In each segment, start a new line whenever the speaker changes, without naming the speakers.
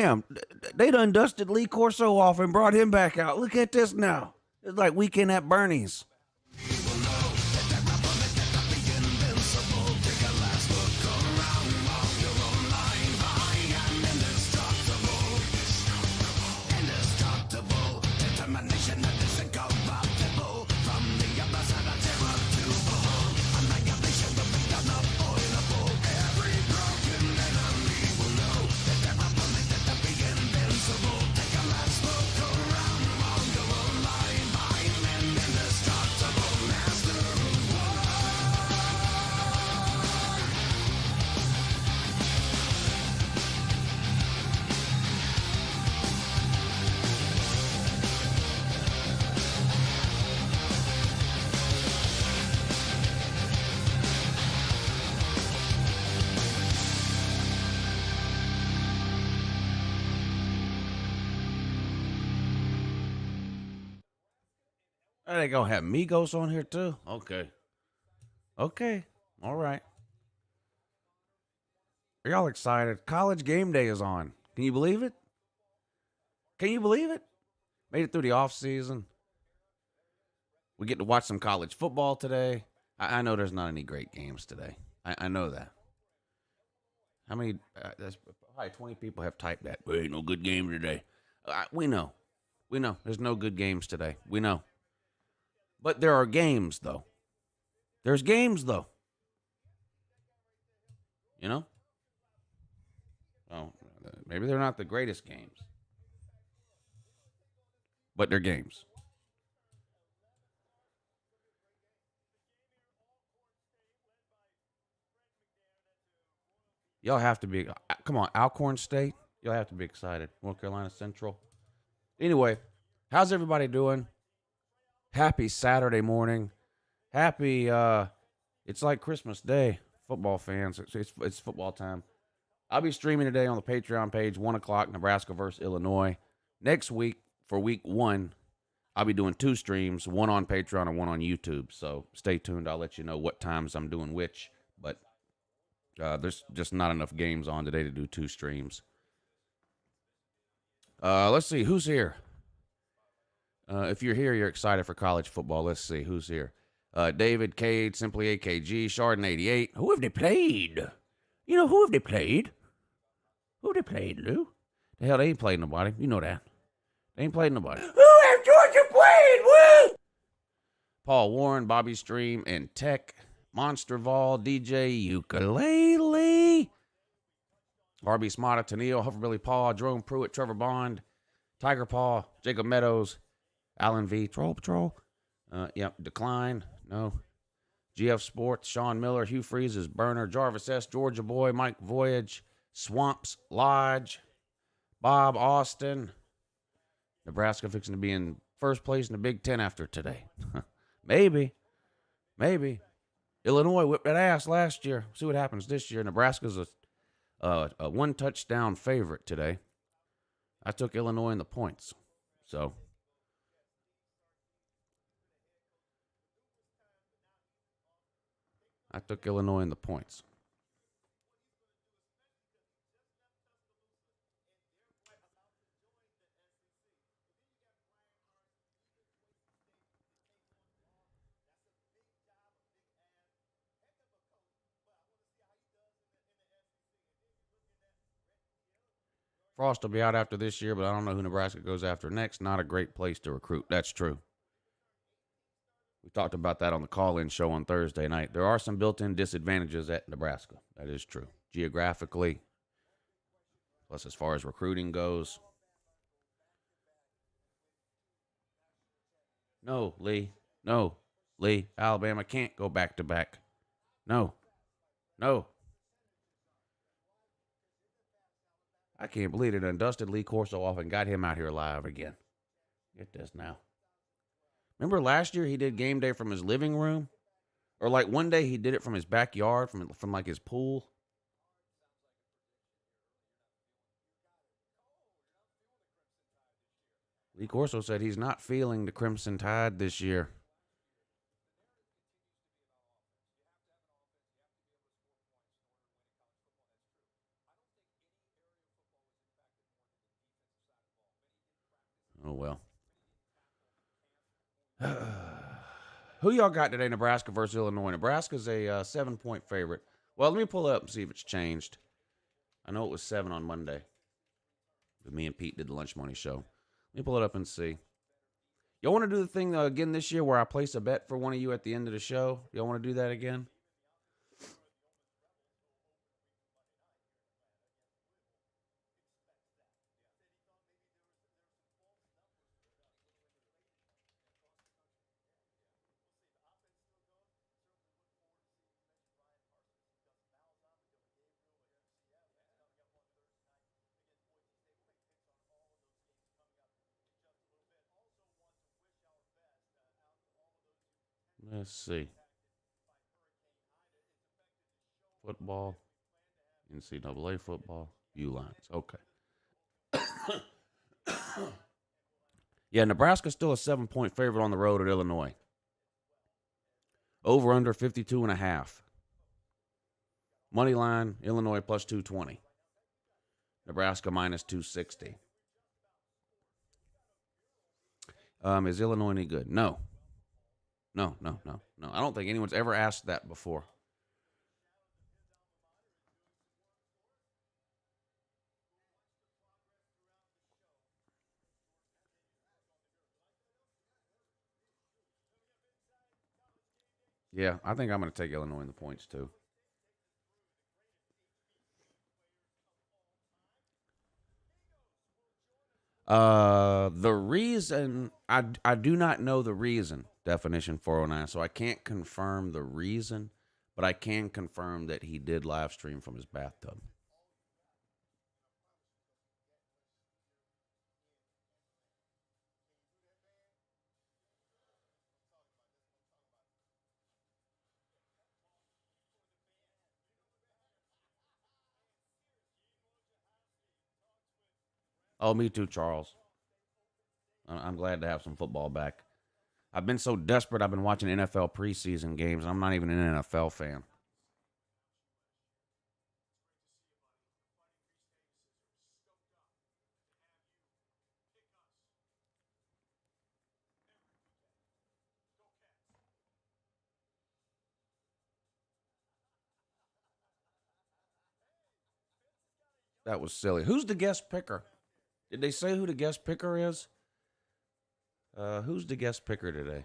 damn, they done dusted Lee Corso off and brought him back out. Look at this now. It's like Weekend at Bernie's. Are they gonna have Migos on here too? Okay. Okay. All right. Are y'all excited? College game day is on. Can you believe it? Can you believe it? Made it through the off season. We get to watch some college football today. I know there's not any great games today. I know that. How many? There's probably 20 people have typed that. There ain't no good game today. We know. We know. There's no good games today. We know. But there are games, though. There's games, though. You know? Oh, maybe they're not the greatest games. But they're games. Y'all have to be, come on, Alcorn State. Y'all have to be excited. North Carolina Central. Anyway, how's everybody doing? Happy Saturday morning. Happy, it's like Christmas Day, football fans. It's football time. I'll be streaming today on the Patreon page, 1 o'clock, Nebraska versus Illinois. Next week, for week 1, I'll be doing 2 streams, one on Patreon and one on YouTube. So stay tuned. I'll let you know what times I'm doing which. But there's just not enough games on today to do 2 streams. Let's see, who's here? If you're here, you're excited for college football. Let's see who's here. David Cade, Simply AKG, Chardon 88. Who have they played? You know, who have they played? Who have they played, Lou? The hell, they ain't played nobody. You know that. They ain't played nobody. Who have Georgia played? Woo! Paul Warren, Bobby Stream, and Tech, Monster Vol, DJ Ukulele, RB Smata, Tennille, Hufferbilly Paul, Jerome Pruitt, Trevor Bond, Tiger Paw, Jacob Meadows, Alan V, Troll Patrol, Decline, no, GF Sports, Sean Miller, Hugh Freezes, Burner, Jarvis S, Georgia Boy, Mike Voyage, Swamps Lodge, Bob Austin. Nebraska fixing to be in first place in the Big Ten after today. Maybe. Illinois whipped that ass last year. See what happens this year. Nebraska's a 1-touchdown favorite today. I took Illinois in the points. So I took Illinois in the points. Frost will be out after this year, but I don't know who Nebraska goes after next. Not a great place to recruit. That's true. We talked about that on the call-in show on Thursday night. There are some built-in disadvantages at Nebraska. That is true. Geographically, plus as far as recruiting goes. No, Lee. No, Lee. Alabama can't go back-to-back. No. I can't believe it. Dusted Lee Corso off and got him out here live again. Get this now. Remember last year he did game day from his living room? Or like one day he did it from his backyard, from like his pool. Lee Corso said he's not feeling the Crimson Tide this year. Oh, well. Who y'all got today, Nebraska versus Illinois? Nebraska's a 7-point favorite. Well, let me pull it up and see if it's changed. I know it was 7 on Monday. But me and Pete did the Lunch Money show. Let me pull it up and see. Y'all want to do the thing again this year where I place a bet for one of you at the end of the show? Y'all want to do that again? Let's see. Football, NCAA football, U-Lines. Okay. Yeah, Nebraska's still a 7-point favorite on the road at Illinois. Over under 52.5. Money line, Illinois plus 220. Nebraska minus 260. Is Illinois any good? No. No. I don't think anyone's ever asked that before. Yeah, I think I'm going to take Illinois in the points too. The reason I do not know the reason definition 409, so I can't confirm the reason, but I can confirm that he did live stream from his bathtub. Oh, me too, Charles. I'm glad to have some football back. I've been so desperate. I've been watching NFL preseason games. I'm not even an NFL fan. That was silly. Who's the guest picker? Did they say who the guest picker is? Who's the guest picker today?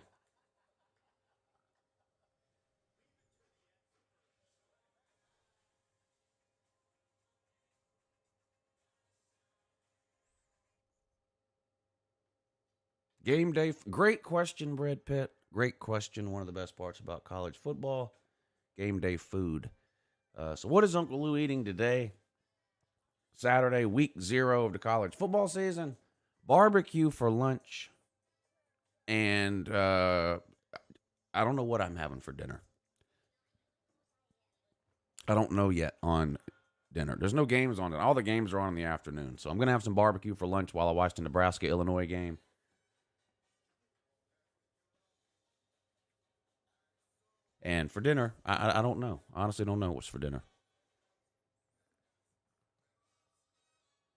Game day. Great question, Brad Pitt. Great question. One of the best parts about college football. Game day food. So, what is Uncle Lou eating today? Saturday, week 0 of the college football season. Barbecue for lunch. And I don't know what I'm having for dinner. I don't know yet on dinner. There's no games on it. All the games are on in the afternoon. So I'm going to have some barbecue for lunch while I watch the Nebraska-Illinois game. And for dinner, I don't know. I honestly don't know what's for dinner.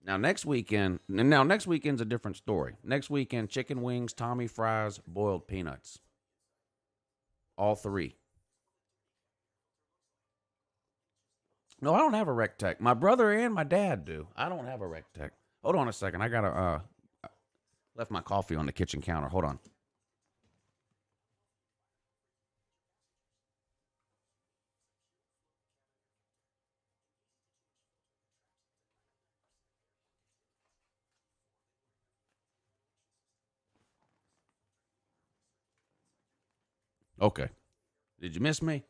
Next weekend's a different story. Next weekend, chicken wings, Tommy fries, boiled peanuts. All 3. No, I don't have a rec tech. My brother and my dad do. I don't have a rec tech. Hold on a second. I gotta left my coffee on the kitchen counter. Hold on. Okay. Did you miss me?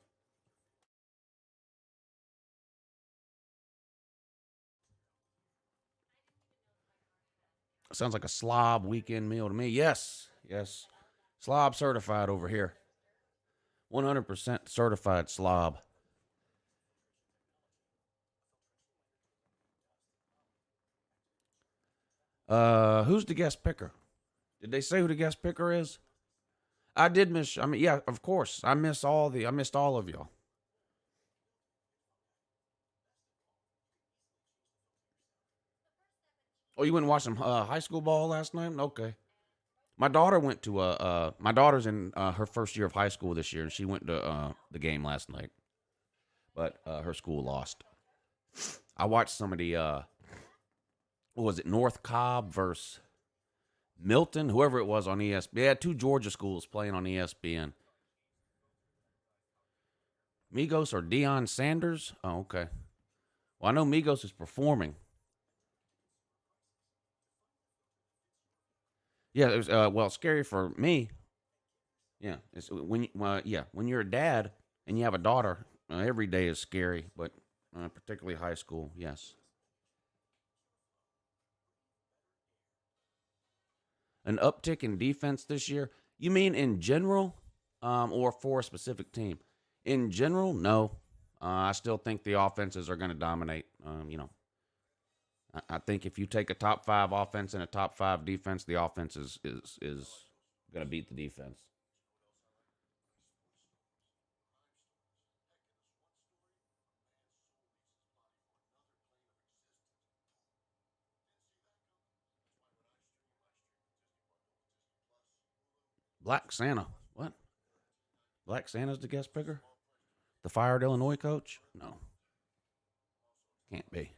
Sounds like a slob weekend meal to me. Yes. Slob certified over here. 100% certified slob. Who's the guest picker? Did they say who the guest picker is? I did miss. I mean, yeah, of course. I missed all of y'all. Oh, you went and watched some high school ball last night? Okay. My daughter went to my daughter's in her first year of high school this year, and she went to the game last night, but her school lost. I watched some of the what was it, North Cobb versus Milton, whoever it was on ESPN. They had two Georgia schools playing on ESPN. Migos or Deion Sanders? Oh, okay. Well, I know Migos is performing. Yeah, it was well scary for me. Yeah, it's when you're a dad and you have a daughter, every day is scary, but particularly high school. Yes, an uptick in defense this year. You mean in general, or for a specific team? In general, no. I still think the offenses are going to dominate. I think if you take a top five offense and a top five defense, the offense is going to beat the defense. Black Santa, what? Black Santa's the guest picker? The fired Illinois coach? No, can't be.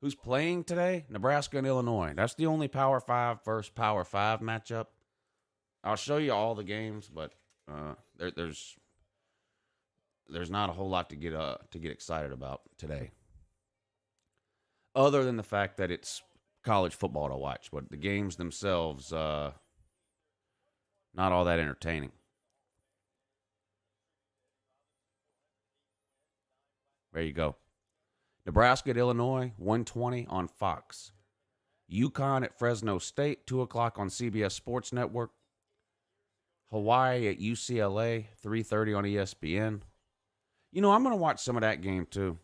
Who's playing today? Nebraska and Illinois. That's the only Power Five versus Power Five matchup. I'll show you all the games, but there's not a whole lot to get excited about today, other than the fact that it's college football to watch. But the games themselves, not all that entertaining. There you go. Nebraska at Illinois, 120 on Fox. UConn at Fresno State, 2 o'clock on CBS Sports Network. Hawaii at UCLA, 3:30 on ESPN. I'm going to watch some of that game too.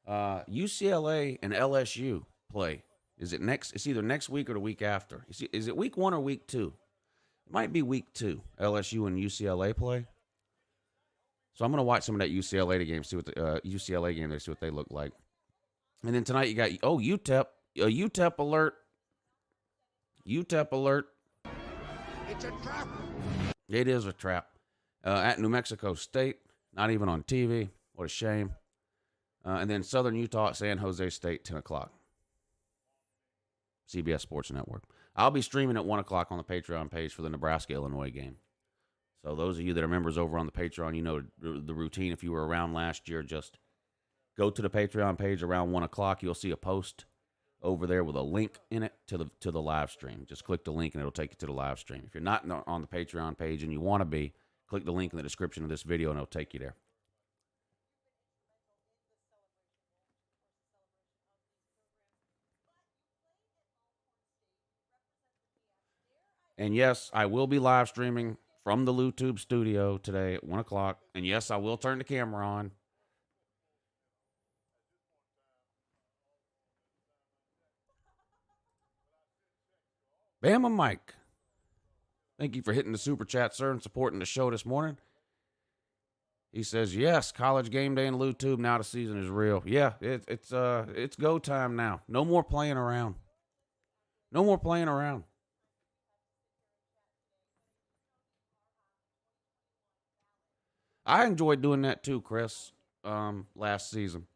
UCLA and LSU play. Is it next? It's either next week or the week after. Is it week 1 or week 2? It might be week 2. LSU and UCLA play. So I'm going to watch some of that UCLA game, see what the UCLA game, they see what they look like. And then tonight you got UTEP, UTEP alert, UTEP alert. It's a trap. It is a trap. At New Mexico State, not even on TV. What a shame. And then Southern Utah at San Jose State, 10 o'clock. CBS Sports Network. I'll be streaming at 1 o'clock on the Patreon page for the Nebraska-Illinois game. So those of you that are members over on the Patreon, you know the routine. If you were around last year, just go to the Patreon page around 1 o'clock. You'll see a post over there with a link in it to the live stream. Just click the link and it'll take you to the live stream. If you're not on the Patreon page and you want to be, click the link in the description of this video and it'll take you there. And yes, I will be live streaming from the LouTube studio today at 1 o'clock. And yes, I will turn the camera on. Bama Mike, thank you for hitting the super chat, sir, and supporting the show this morning. He says, yes, college game day and LouTube, now the season is real. Yeah, it's go time now. No more playing around. No more playing around. I enjoyed doing that too, Chris, last season.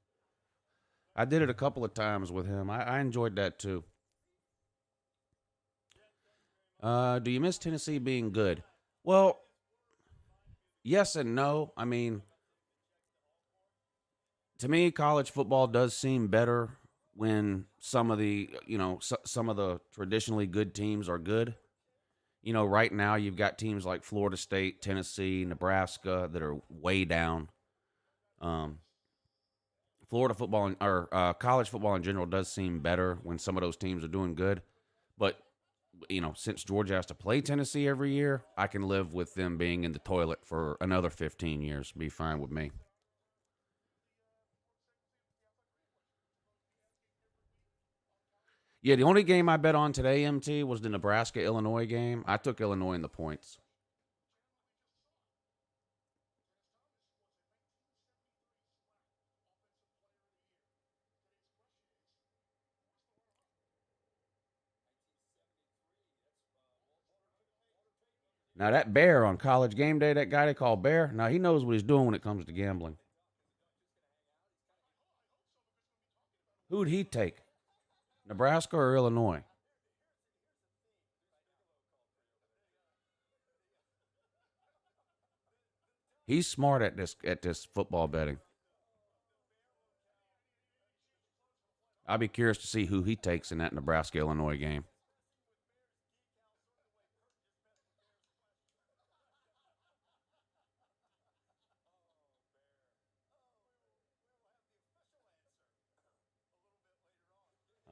I did it a couple of times with him. I enjoyed that too. Do you miss Tennessee being good? Well, yes and no. I mean, to me, college football does seem better when some of the some of the traditionally good teams are good. Right now you've got teams like Florida State, Tennessee, Nebraska that are way down. Um, Florida football or college football in general does seem better when some of those teams are doing good. But since Georgia has to play Tennessee every year, I can live with them being in the toilet for another 15 years. Be fine with me. Yeah, the only game I bet on today, MT, was the Nebraska Illinois game. I took Illinois in the points. Now that Bear on College Game Day, that guy they call Bear, now he knows what he's doing when it comes to gambling. Who'd he take? Nebraska or Illinois? He's smart at this football betting. I'd be curious to see who he takes in that Nebraska Illinois game.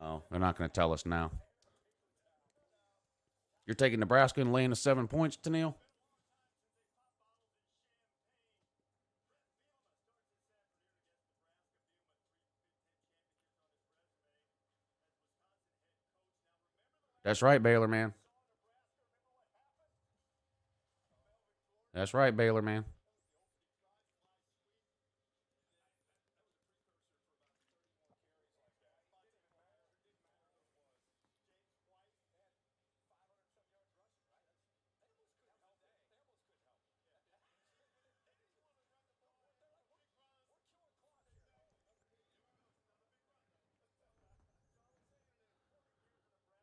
Oh, they're not going to tell us now. You're taking Nebraska and laying the 7 points, Tennille? That's right, Baylor man. That's right, Baylor man.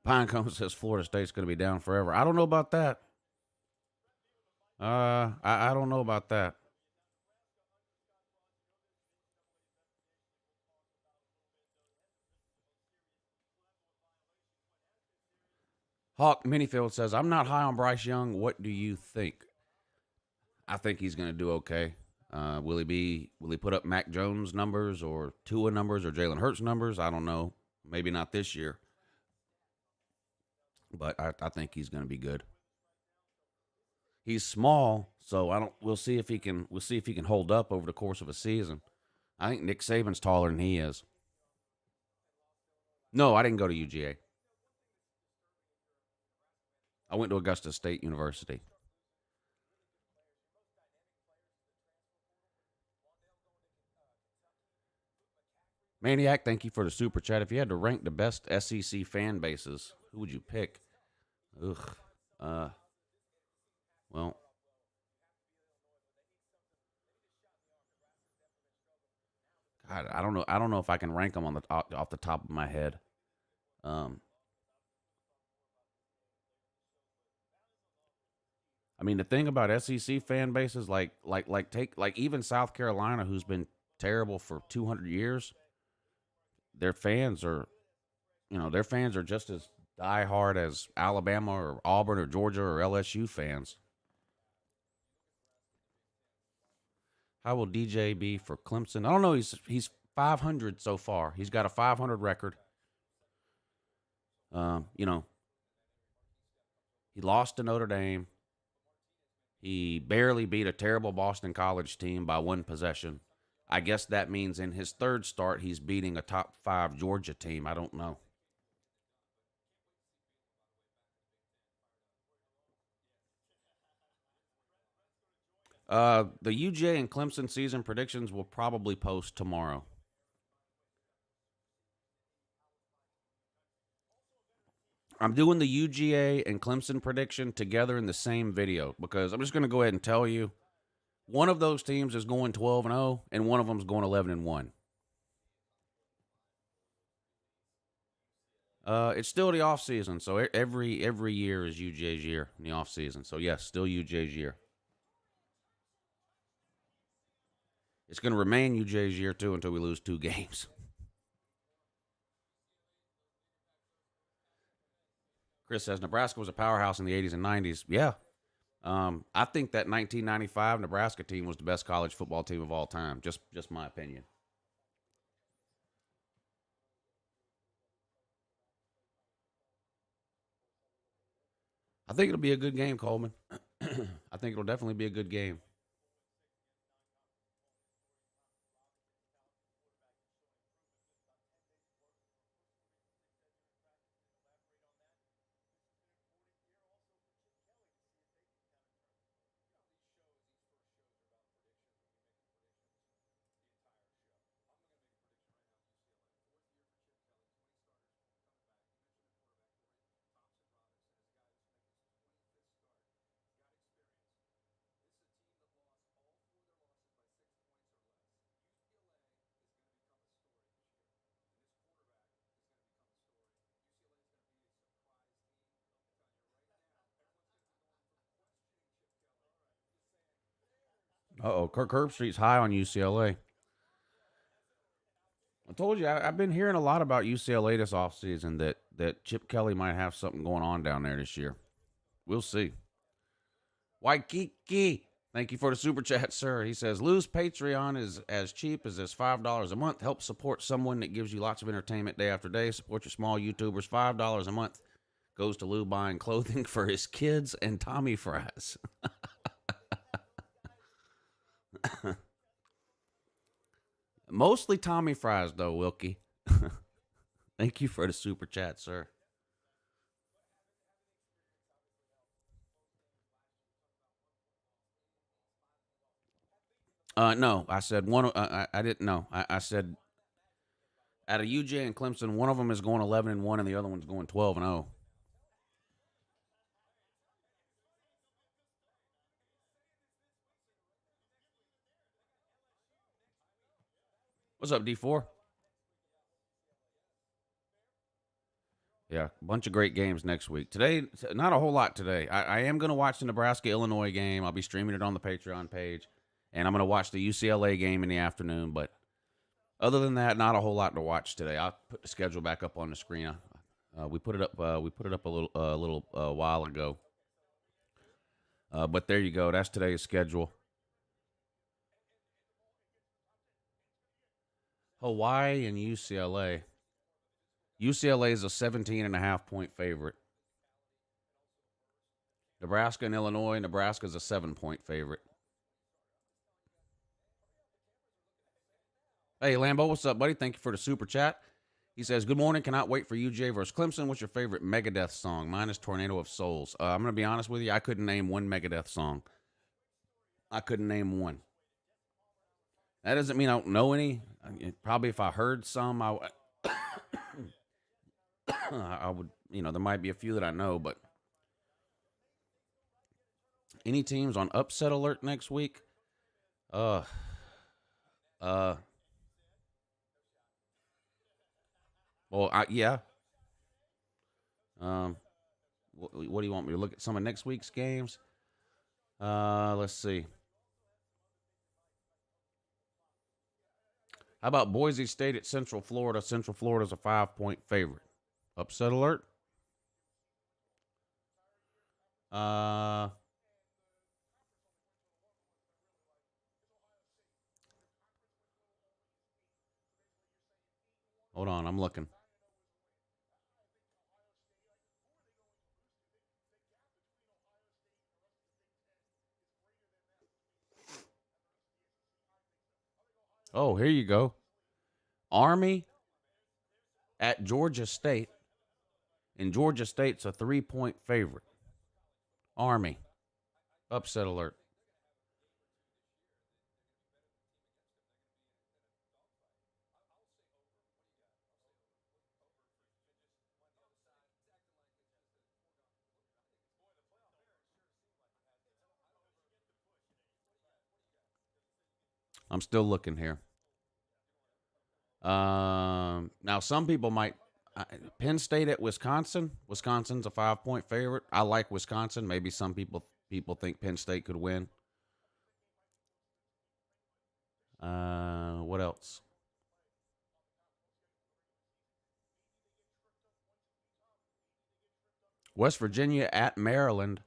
Pinecone says Florida State's going to be down forever. I don't know about that. I don't know about that. Hawk Minifield says, I'm not high on Bryce Young. What do you think? I think he's going to do okay. Will he put up Mac Jones numbers or Tua numbers or Jalen Hurts numbers? I don't know. Maybe not this year, but I think he's going to be good. He's small, so I don't. We'll see if he can. We'll see if he can hold up over the course of a season. I think Nick Saban's taller than he is. No, I didn't go to UGA. I went to Augusta State University. Maniac, thank you for the super chat. If you had to rank the best SEC fan bases, who would you pick? Ugh. Uh. Well, God, I don't know. I don't know if I can rank them on the off the top of my head. Um. I mean, the thing about SEC fan bases, take even South Carolina, who's been terrible for 200 years, their fans are, their fans are just as diehard as Alabama or Auburn or Georgia or LSU fans. How will DJ be for Clemson? I don't know. He's 500 so far. He's got a 500 record. Um, you know, he lost to Notre Dame. He barely beat a terrible Boston College team by one possession. I guess that means in his third start, he's beating a top five Georgia team. I don't know. The UJ and Clemson season predictions will probably post tomorrow. I'm doing the UGA and Clemson prediction together in the same video because I'm just going to go ahead and tell you one of those teams is going 12 and 0 and one of them is going 11 and 1. It's still the off season, so every year is UJ's year in the off season. So yes, still UJ's year. It's going to remain UJ's year too until we lose two games. Chris says Nebraska was a powerhouse in the 80s and 90s. Yeah. I think that 1995 Nebraska team was the best college football team of all time. Just my opinion. I think it'll be a good game, Coleman. I think it'll definitely be a good game. Uh-oh, Kirk Herbstreit's high on UCLA. I told you, I've been hearing a lot about UCLA this offseason that Chip Kelly might have something going on down there this year. We'll see. Waikiki, thank you for the super chat, sir. He says, Lou's Patreon is as cheap as this $5 a month. Help support someone that gives you lots of entertainment day after day. Support your small YouTubers. $5 a month goes to Lou buying clothing for his kids and Tommy fries. Mostly Tommy fries, though, Wilkie. Thank you for the super chat, sir. No, I said one. I didn't know. I said out of UJ and Clemson, one of them is going 11-1, and the other one's going 12-0. What's up, D4? Yeah, a bunch of great games next week. Today, not a whole lot today. I am going to watch the Nebraska-Illinois game. I'll be streaming it on the Patreon page. And I'm going to watch the UCLA game in the afternoon. But other than that, not a whole lot to watch today. I'll put the schedule back up on the screen. We put it up. We put it up a little while ago. But there you go. That's today's schedule. Hawaii and UCLA. UCLA is a 17.5-point favorite. Nebraska and Illinois. Nebraska is a 7-point favorite. Hey, Lambo, what's up, buddy? Thank you for the super chat. He says, good morning. Cannot wait for UJ versus Clemson. What's your favorite Megadeth song? Mine is Tornado of Souls. I'm going to be honest with you. I couldn't name one Megadeth song. I couldn't name one. That doesn't mean I don't know any. Probably if I heard some, I would, there might be a few that I know, but any teams on upset alert next week? Well, yeah. What do you want me to look at some of next week's games? Let's see. How about Boise State at Central Florida? Central Florida's a 5-point favorite. Upset alert? Hold on, I'm looking. Oh, here you go. Army at Georgia State. And Georgia State's a 3-point favorite. Army. Upset alert. I'm still looking here. Now, some people might. Penn State at Wisconsin. Wisconsin's a 5-point favorite. I like Wisconsin. Maybe some people think Penn State could win. What else? West Virginia at Maryland,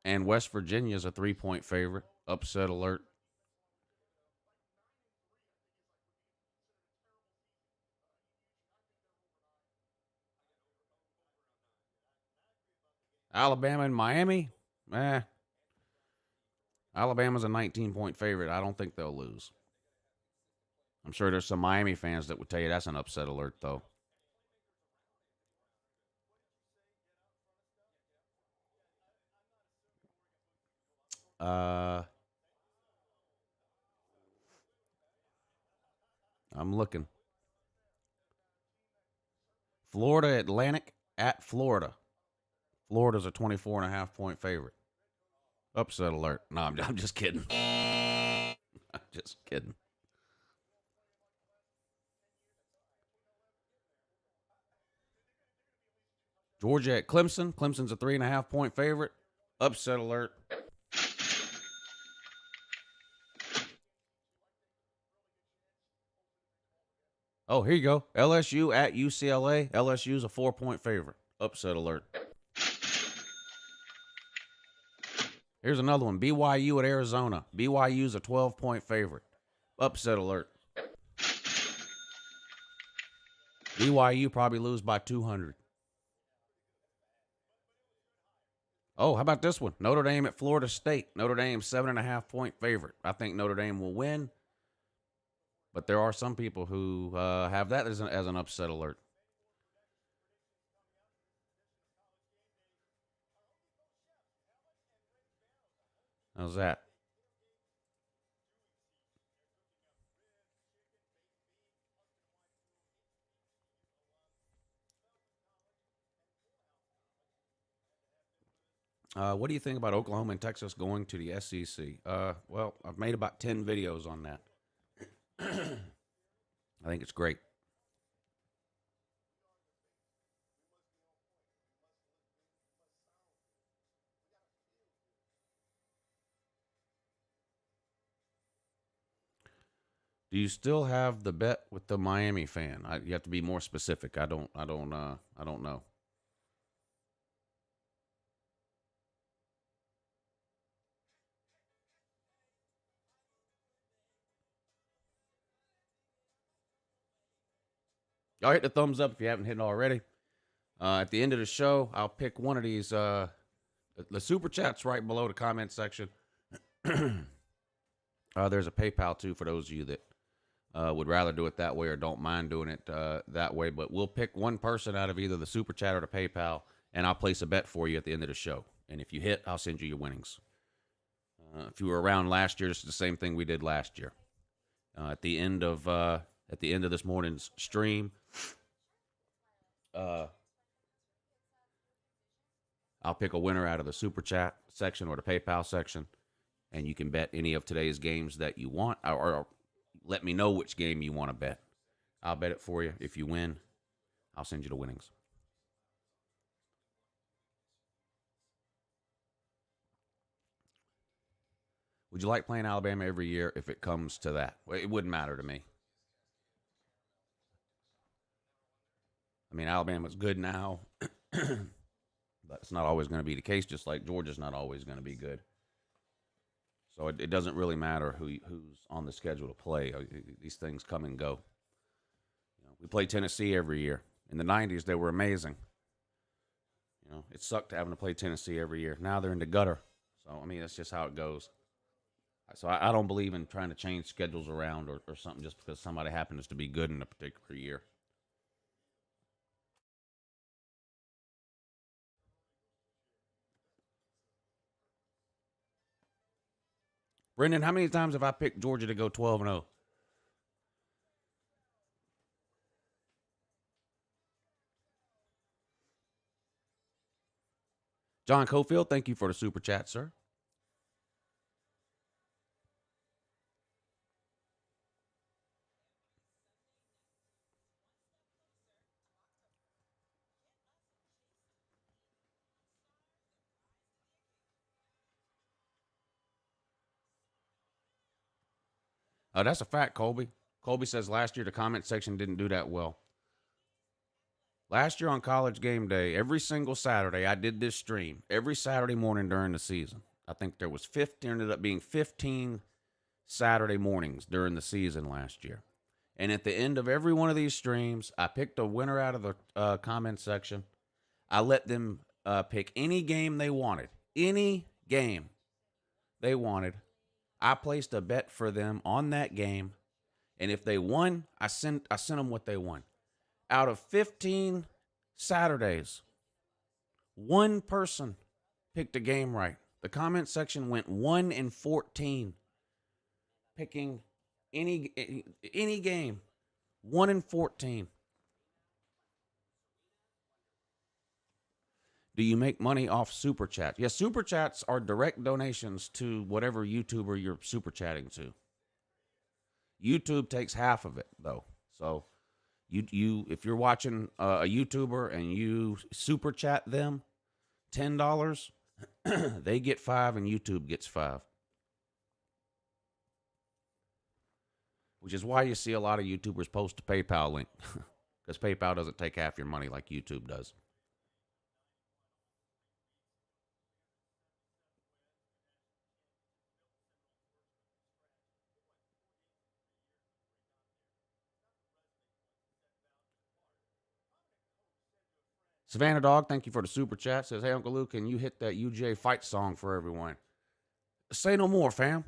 and West Virginia is a 3-point favorite. Upset alert. Alabama and Miami? Alabama's a 19-point favorite. I don't think they'll lose. I'm sure there's some Miami fans that would tell you that's an upset alert, though. I'm looking. Florida Atlantic at Florida. Florida's a 24.5-point favorite. Upset alert. No, I'm just kidding. I'm just kidding. Georgia at Clemson. Clemson's a 3.5-point favorite. Upset alert. Oh, here you go. LSU at UCLA. LSU's a 4-point favorite. Upset alert. Here's another one. BYU at Arizona. BYU's a 12-point favorite. Upset alert. BYU probably lose by 200. Oh, how about this one? Notre Dame at Florida State. Notre Dame 7.5-point favorite. I think Notre Dame will win, but there are some people who have that as an upset alert. How's that? What do you think about Oklahoma and Texas going to the SEC? Well, I've made about 10 videos on that. I think it's great. Do you still have the bet with the Miami fan? You have to be more specific. I don't know. Y'all hit the thumbs up if you haven't hit it already. At the end of the show, I'll pick one of these. The super chat's right below the comment section. There's a PayPal too for those of you that would rather do it that way or don't mind doing it that way. But we'll pick one person out of either the super chat or the PayPal, and I'll place a bet for you at the end of the show. And if you hit, I'll send you your winnings. If you were around last year, this is the same thing we did last year. At the end of this morning's stream, I'll pick a winner out of the super chat section or the PayPal section, and you can bet any of today's games that you want, or let me know which game you want to bet. I'll bet it for you. If you win, I'll send you the winnings. Would you like playing Alabama every year if it comes to that? Well, it wouldn't matter to me. I mean, Alabama's good now, but it's not always going to be the case, just like Georgia's not always going to be good. So it doesn't really matter who's on the schedule to play. These things come and go. We play Tennessee every year. In the 90s, they were amazing. It sucked having to play Tennessee every year. Now they're in the gutter. So, I mean, that's just how it goes. So I don't believe in trying to change schedules around or something just because somebody happens to be good in a particular year. Brendan, how many times have I picked Georgia to go 12-0? John Cofield, thank you for the super chat, sir. That's a fact, Colby. Colby says last year the comment section didn't do that well. Last year on College Game Day, every single Saturday, I did this stream. Every Saturday morning during the season. I think there was 15, ended up being 15 Saturday mornings during the season last year. And at the end of every one of these streams, I picked a winner out of the comment section. I let them pick any game they wanted. Any game they wanted. I placed a bet for them on that game. And if they won, I sent them what they won. Out of 15 Saturdays, one person picked a game right. The comment section went 1-14, picking any game. 1-14. Do you make money off super chats? Yes, super chats are direct donations to whatever YouTuber you're super chatting to. YouTube takes half of it though. So you if you're watching a YouTuber and you super chat them $10, they get $5 and YouTube gets $5. which is why you see a lot of YouTubers post a PayPal link because PayPal doesn't take half your money like YouTube does. Savannah Dog, thank you for the super chat. Says, hey, Uncle Lou, can you hit that UJ fight song for everyone? Say no more, fam.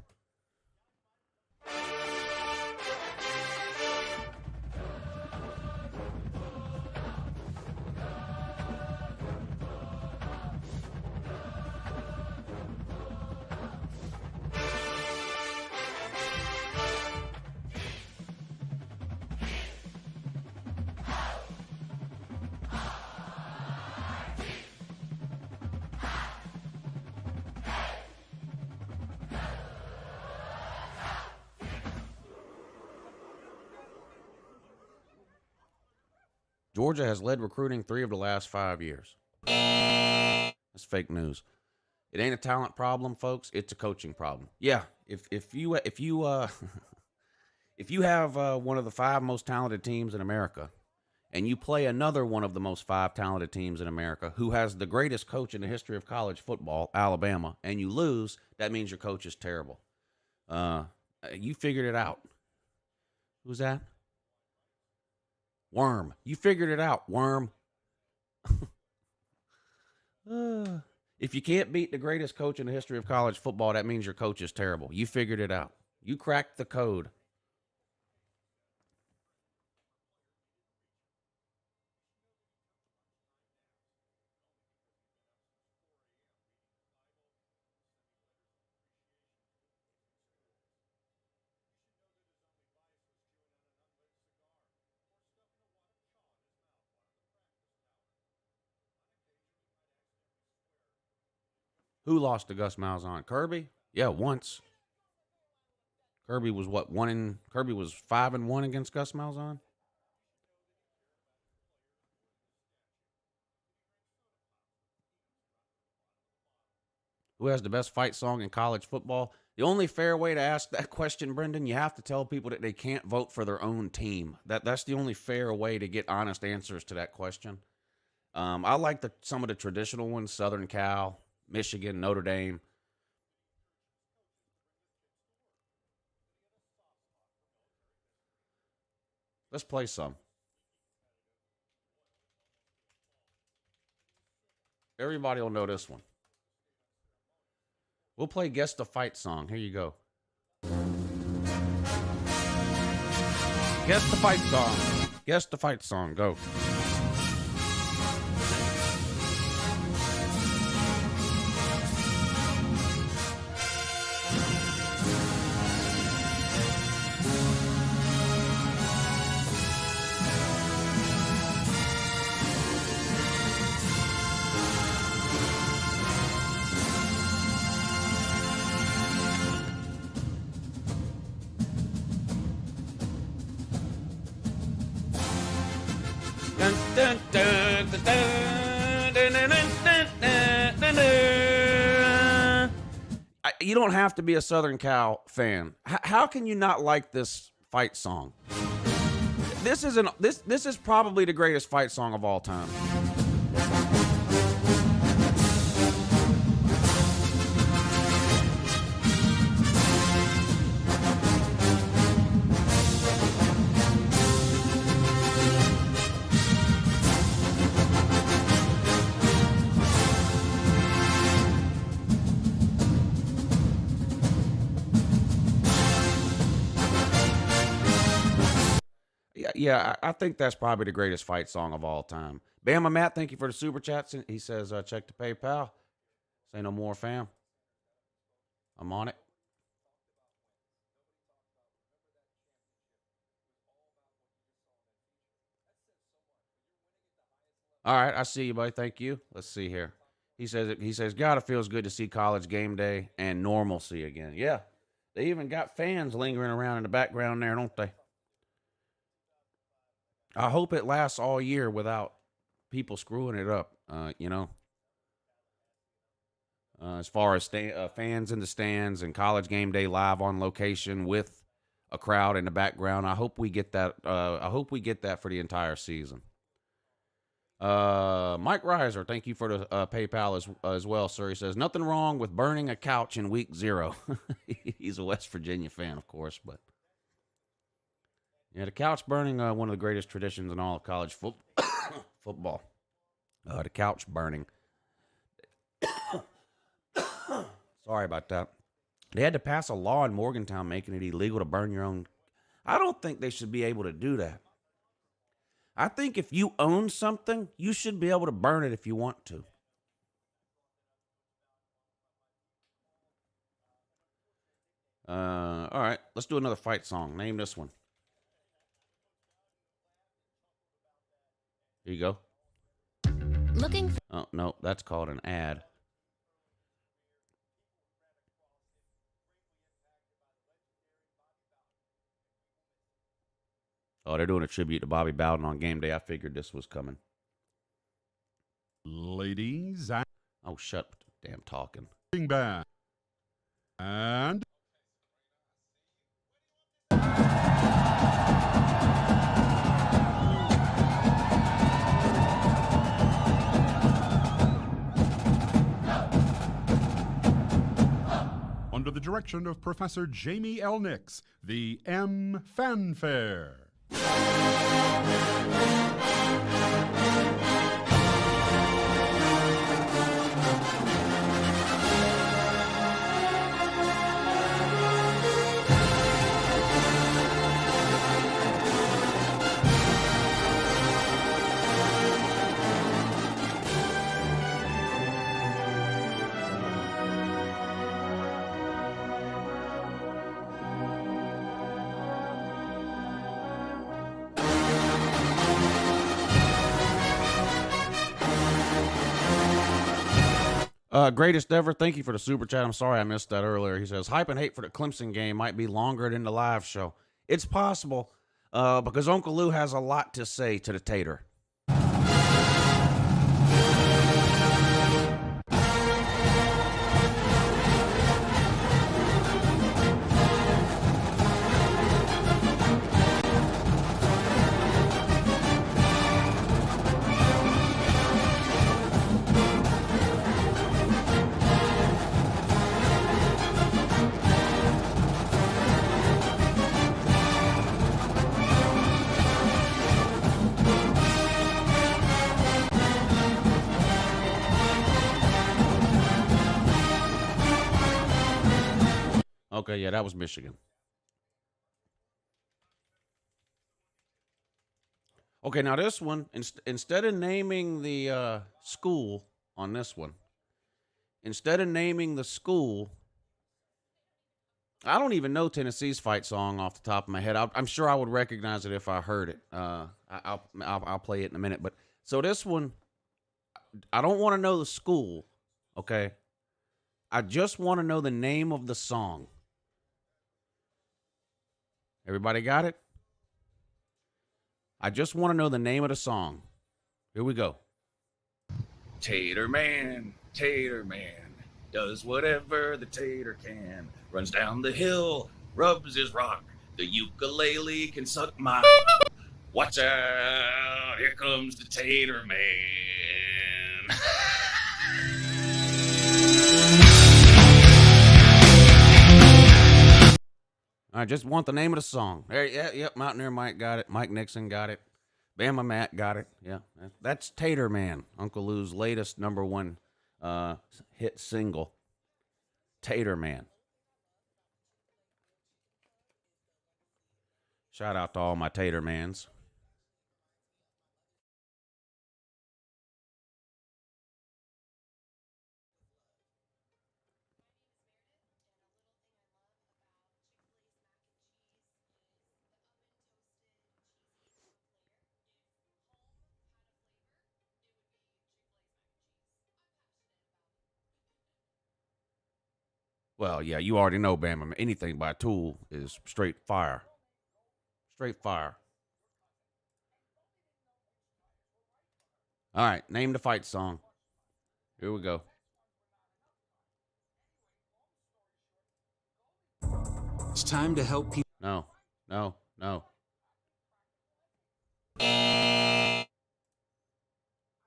Georgia has led recruiting 3 of the last 5 years. That's fake news. It ain't a talent problem, folks. It's a coaching problem. Yeah, if you if you have one of the 5 most talented teams in America, and you play another one of the most 5 talented teams in America, who has the greatest coach in the history of college football, Alabama, and you lose, that means your coach is terrible. You figured it out. Who's that? Worm. You figured it out, Worm. If you can't beat the greatest coach in the history of college football, that means your coach is terrible. You figured it out. You cracked the code. Who lost to Gus Malzahn? Kirby? Yeah, once. Kirby was what? Kirby was 5-1 against Gus Malzahn? Who has the best fight song in college football? The only fair way to ask that question, Brendan, you have to tell people that they can't vote for their own team. That's the only fair way to get honest answers to that question. I like some of the traditional ones: Southern Cal, Michigan, Notre Dame. Let's play some. Everybody will know this one. We'll play Guess the Fight song. Here you go. Guess the fight song. Guess the fight song. Go. You don't have to be a Southern Cal fan. How can you not like this fight song? This is probably the greatest fight song of all time. Yeah, I think that's probably the greatest fight song of all time. Bama Matt, thank you for the super chats. He says, check the PayPal. Say no more, fam. I'm on it. All right, I see you, buddy. Thank you. Let's see here. He says, God, it feels good to see college game day and normalcy again. Yeah, they even got fans lingering around in the background there, don't they? I hope it lasts all year without people screwing it up. As far as fans in the stands and college game day live on location with a crowd in the background. I hope we get that. I hope we get that for the entire season. Mike Reiser, thank you for the PayPal as well, sir. He says nothing wrong with burning a couch in week 0. He's a West Virginia fan, of course, but yeah, the couch burning, one of the greatest traditions in all of college football. The couch burning. Sorry about that. They had to pass a law in Morgantown making it illegal to burn your own. I don't think they should be able to do that. I think if you own something, you should be able to burn it if you want to. All right, let's do another fight song. Name this one. Here you go. Oh, no, that's called an ad. Oh, they're doing a tribute to Bobby Bowden on game day. I figured this was coming.
Ladies and...
Oh, shut damn talking.
Back. And... under the direction of Professor Jamie L. Nix, the M Fanfare.
Greatest ever. Thank you for the super chat. I'm sorry I missed that earlier. He says, hype and hate for the Clemson game might be longer than the live show. It's possible because Uncle Lou has a lot to say to the tater. Okay, yeah, that was Michigan. Okay, now this one, instead of naming the school on this one, instead of naming the school, I don't even know Tennessee's fight song off the top of my head. I'm sure I would recognize it if I heard it. I'll play it in a minute. But so this one, I don't want to know the school, okay? I just want to know the name of the song. Everybody got it? I just want to know the name of the song. Here we go. Tater man, does whatever the tater can. Runs down the hill, rubs his rock. The ukulele can suck my... Watch out, here comes the tater man. I just want the name of the song. There, yep, Mountaineer Mike got it. Mike Nixon got it. Bama Matt got it. Yeah, that's Tater Man, Uncle Lou's latest #1 hit single. Tater Man. Shout out to all my Tater Mans. Well, yeah, you already know, Bama. Anything by Tool is straight fire. Straight fire. All right, name the fight song. Here we go.
It's time to help people.
No, No, no.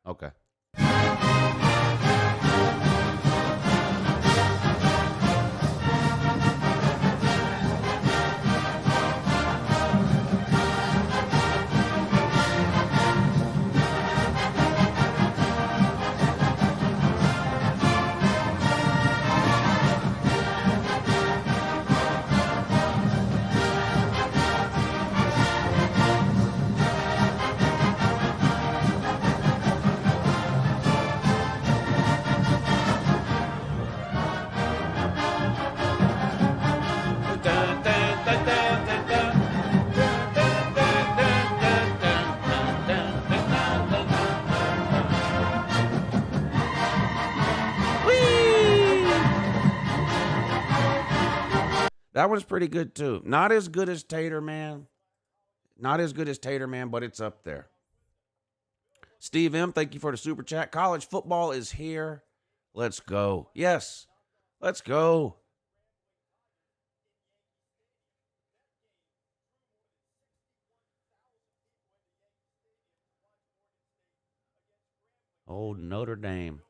Okay. That one's pretty good too. Not as good as Tater Man. Not as good as Tater Man, but it's up there. Steve M, thank you for the super chat. College football is here. Let's go. Yes, let's go. Old Notre Dame.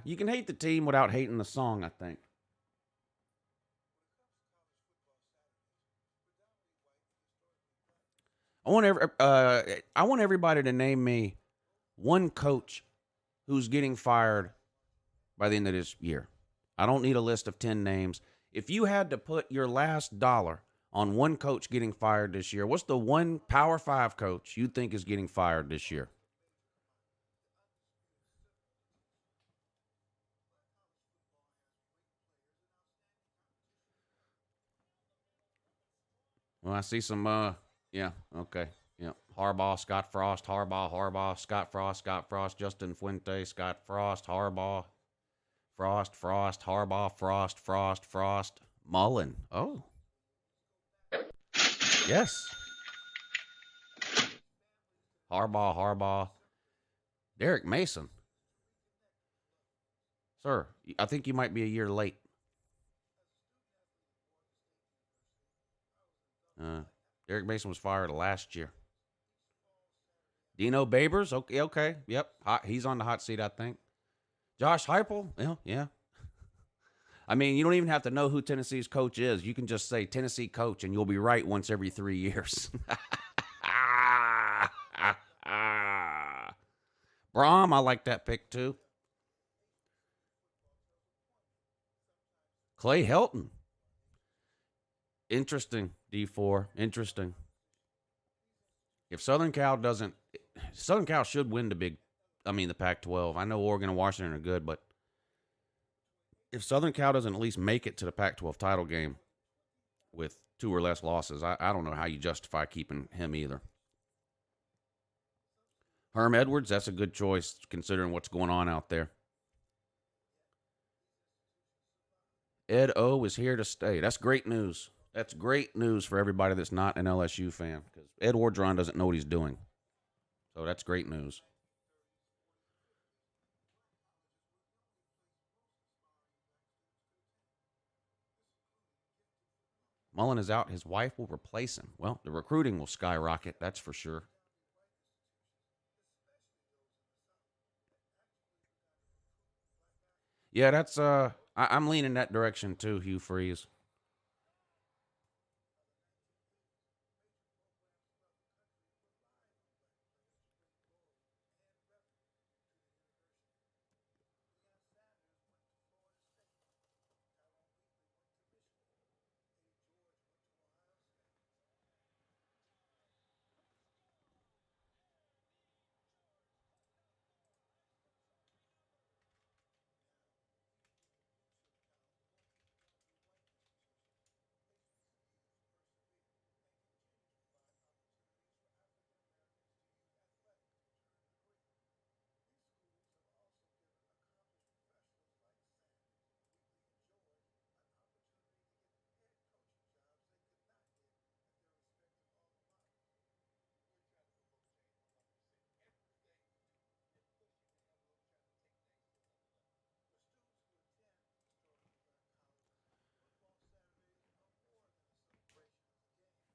You can hate the team without hating the song, I think. I want everybody to name me one coach who's getting fired by the end of this year. I don't need a list of 10 names. If you had to put your last dollar on one coach getting fired this year, what's the one Power 5 coach you think is getting fired this year? Well, I see some, yeah, okay. Yeah, Harbaugh, Scott Frost, Harbaugh, Scott Frost, Justin Fuente, Scott Frost, Harbaugh, Frost, Harbaugh, Frost, Mullen. Oh, yes. Harbaugh, Derek Mason. Sir, I think you might be a year late. Derek Mason was fired last year. Dino Babers, okay, yep. He's on the hot seat, I think. Josh Heupel, yeah. I mean, you don't even have to know who Tennessee's coach is. You can just say Tennessee coach, and you'll be right once every 3 years. Brom, I like that pick too. Clay Helton. Interesting, D4. Interesting. If Southern Cal should win the Pac-12. I know Oregon and Washington are good, but if Southern Cal doesn't at least make it to the Pac-12 title game with 2 or less losses, I don't know how you justify keeping him either. Herm Edwards, that's a good choice considering what's going on out there. Ed O is here to stay. That's great news. That's great news for everybody that's not an LSU fan because Ed Orgeron doesn't know what he's doing. So that's great news. Mullen is out. His wife will replace him. Well, the recruiting will skyrocket, that's for sure. Yeah, that's I'm leaning that direction too, Hugh Freeze.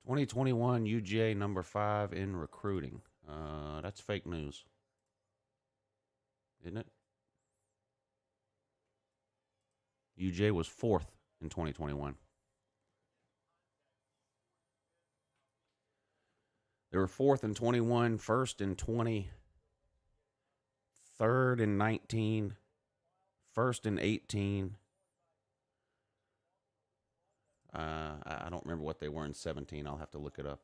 2021 UGA number 5 in recruiting. That's fake news, isn't it? UGA was 4th in 2021. They were 4th in 21, 1st in 20, 3rd in 19, 1st in 18. I don't remember what they were in 17. I'll have to look it up.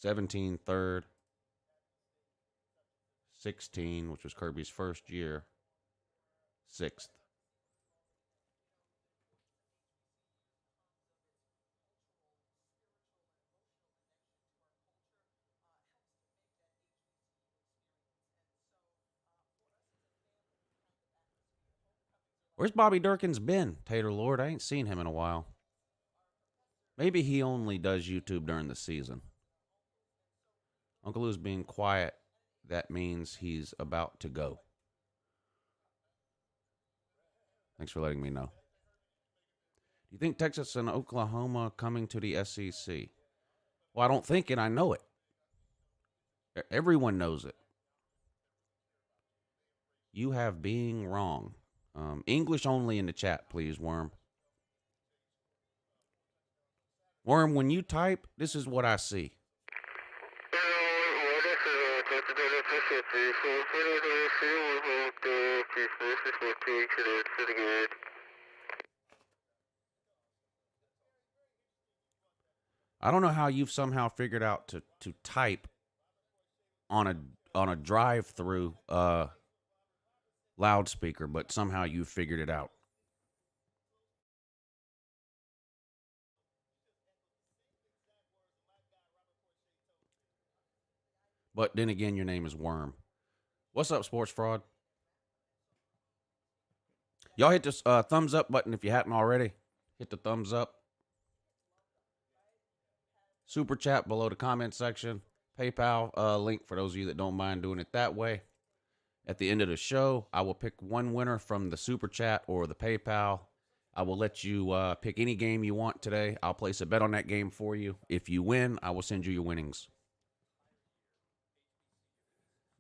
17, 3rd. 16, which was Kirby's first year, 6th. Where's Bobby Durkins been, Tater Lord? I ain't seen him in a while. Maybe he only does YouTube during the season. Uncle Lou's being quiet. That means he's about to go. Thanks for letting me know. Do you think Texas and Oklahoma coming to the SEC? Well, I don't think it. I know it. Everyone knows it. You have being wrong. English only in the chat, please, Worm. Worm, when you type, this is what I see. I don't know how you've somehow figured out to type on a drive-through loudspeaker, but somehow you figured it out. But then again, your name is Worm. What's up, Sports Fraud? Y'all hit this thumbs up button if you hadn't already. Hit the thumbs up. Super chat below the comment section. PayPal link for those of you that don't mind doing it that way. At the end of the show, I will pick one winner from the Super Chat or the PayPal. I will let you pick any game you want today. I'll place a bet on that game for you. If you win, I will send you your winnings.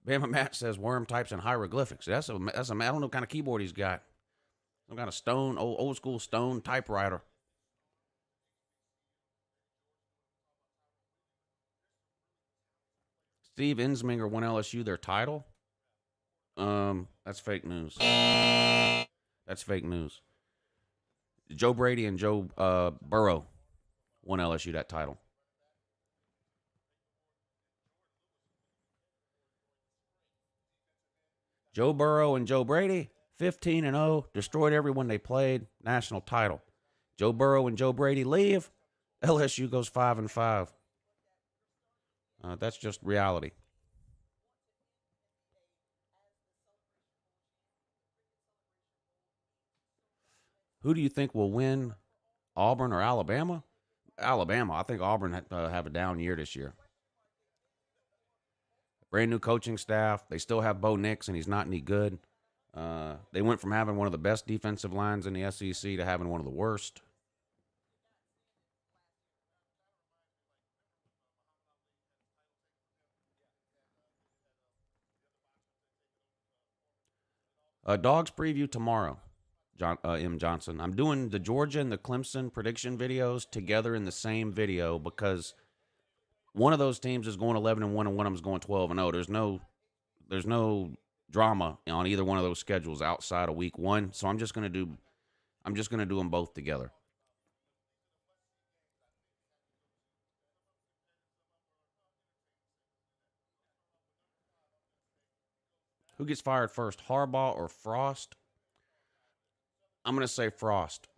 Bama Matt says Worm types in hieroglyphics. That's a I don't know what kind of keyboard he's got. Some kind of stone, old school stone typewriter. Steve Insminger won LSU their title. That's fake news. That's fake news. Joe Brady and Joe Burrow won LSU that title. Joe Burrow and Joe Brady, 15-0, destroyed everyone they played, national title. Joe Burrow and Joe Brady leave, LSU goes 5-5. That's just reality. Who do you think will win, Auburn or Alabama? Alabama. I think Auburn have a down year this year. Brand new coaching staff. They still have Bo Nix, and he's not any good. They went from having one of the best defensive lines in the SEC to having one of the worst. Dogs preview tomorrow, M. Johnson. I'm doing the Georgia and the Clemson prediction videos together in the same video because one of those teams is going 11-1 and one of them is going 12-0. There's no drama on either one of those schedules outside of week one. So I'm just gonna do them both together. Who gets fired first, Harbaugh or Frost? I'm gonna say Frost.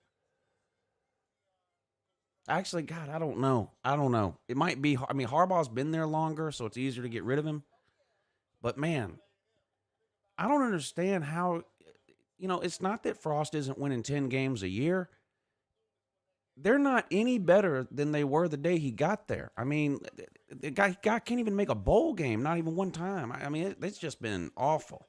Actually, God, I don't know. It might be. I mean, Harbaugh's been there longer, so it's easier to get rid of him. But man, I don't understand how. It's not that Frost isn't winning 10 games a year. They're not any better than they were the day he got there. I mean, the guy can't even make a bowl game, not even one time. I mean, it's just been awful.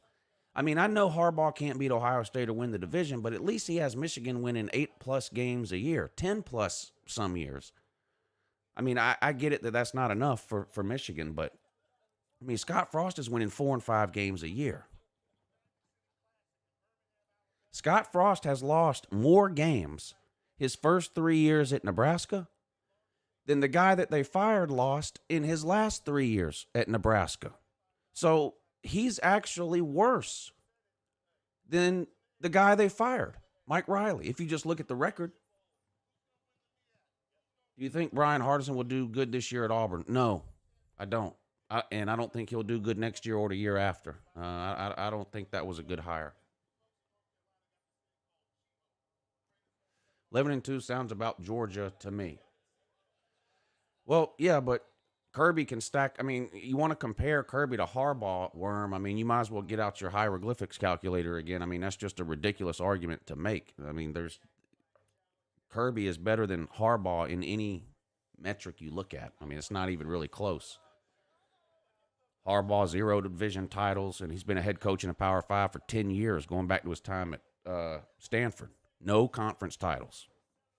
I mean, I know Harbaugh can't beat Ohio State or win the division, but at least he has Michigan winning 8+ games a year, 10+ some years. I mean, I get it that that's not enough for Michigan, but I mean, Scott Frost is winning 4 and 5 games a year. Scott Frost has lost more games his first 3 years at Nebraska than the guy that they fired lost in his last 3 years at Nebraska. So he's actually worse than the guy they fired, Mike Riley, if you just look at the record. Do you think Brian Hardison will do good this year at Auburn? No, I don't. And I don't think he'll do good next year or the year after. I don't think that was a good hire. 11-2 sounds about Georgia to me. Well, yeah, but Kirby can stack. I mean, you want to compare Kirby to Harbaugh, Worm. I mean, you might as well get out your hieroglyphics calculator again. I mean, that's just a ridiculous argument to make. I mean, Kirby is better than Harbaugh in any metric you look at. I mean, it's not even really close. Harbaugh, 0 division titles, and he's been a head coach in a Power 5 for 10 years, going back to his time at Stanford. No conference titles.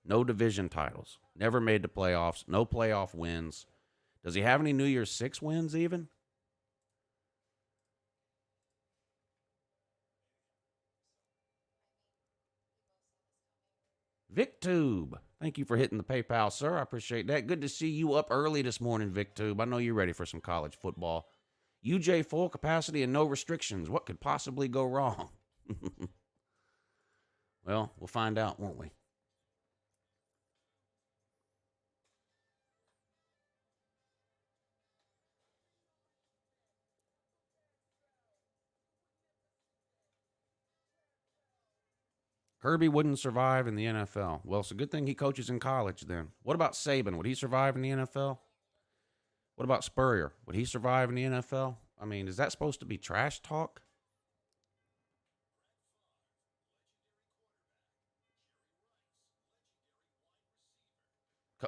No division titles. Never made the playoffs. No playoff wins. Does he have any New Year's 6 wins even? VicTube. Thank you for hitting the PayPal, sir. I appreciate that. Good to see you up early this morning, VicTube. I know you're ready for some college football. UJ full capacity and no restrictions. What could possibly go wrong? Well, we'll find out, won't we? Kirby wouldn't survive in the NFL. Well, it's a good thing he coaches in college then. What about Saban? Would he survive in the NFL? What about Spurrier? Would he survive in the NFL? I mean, is that supposed to be trash talk?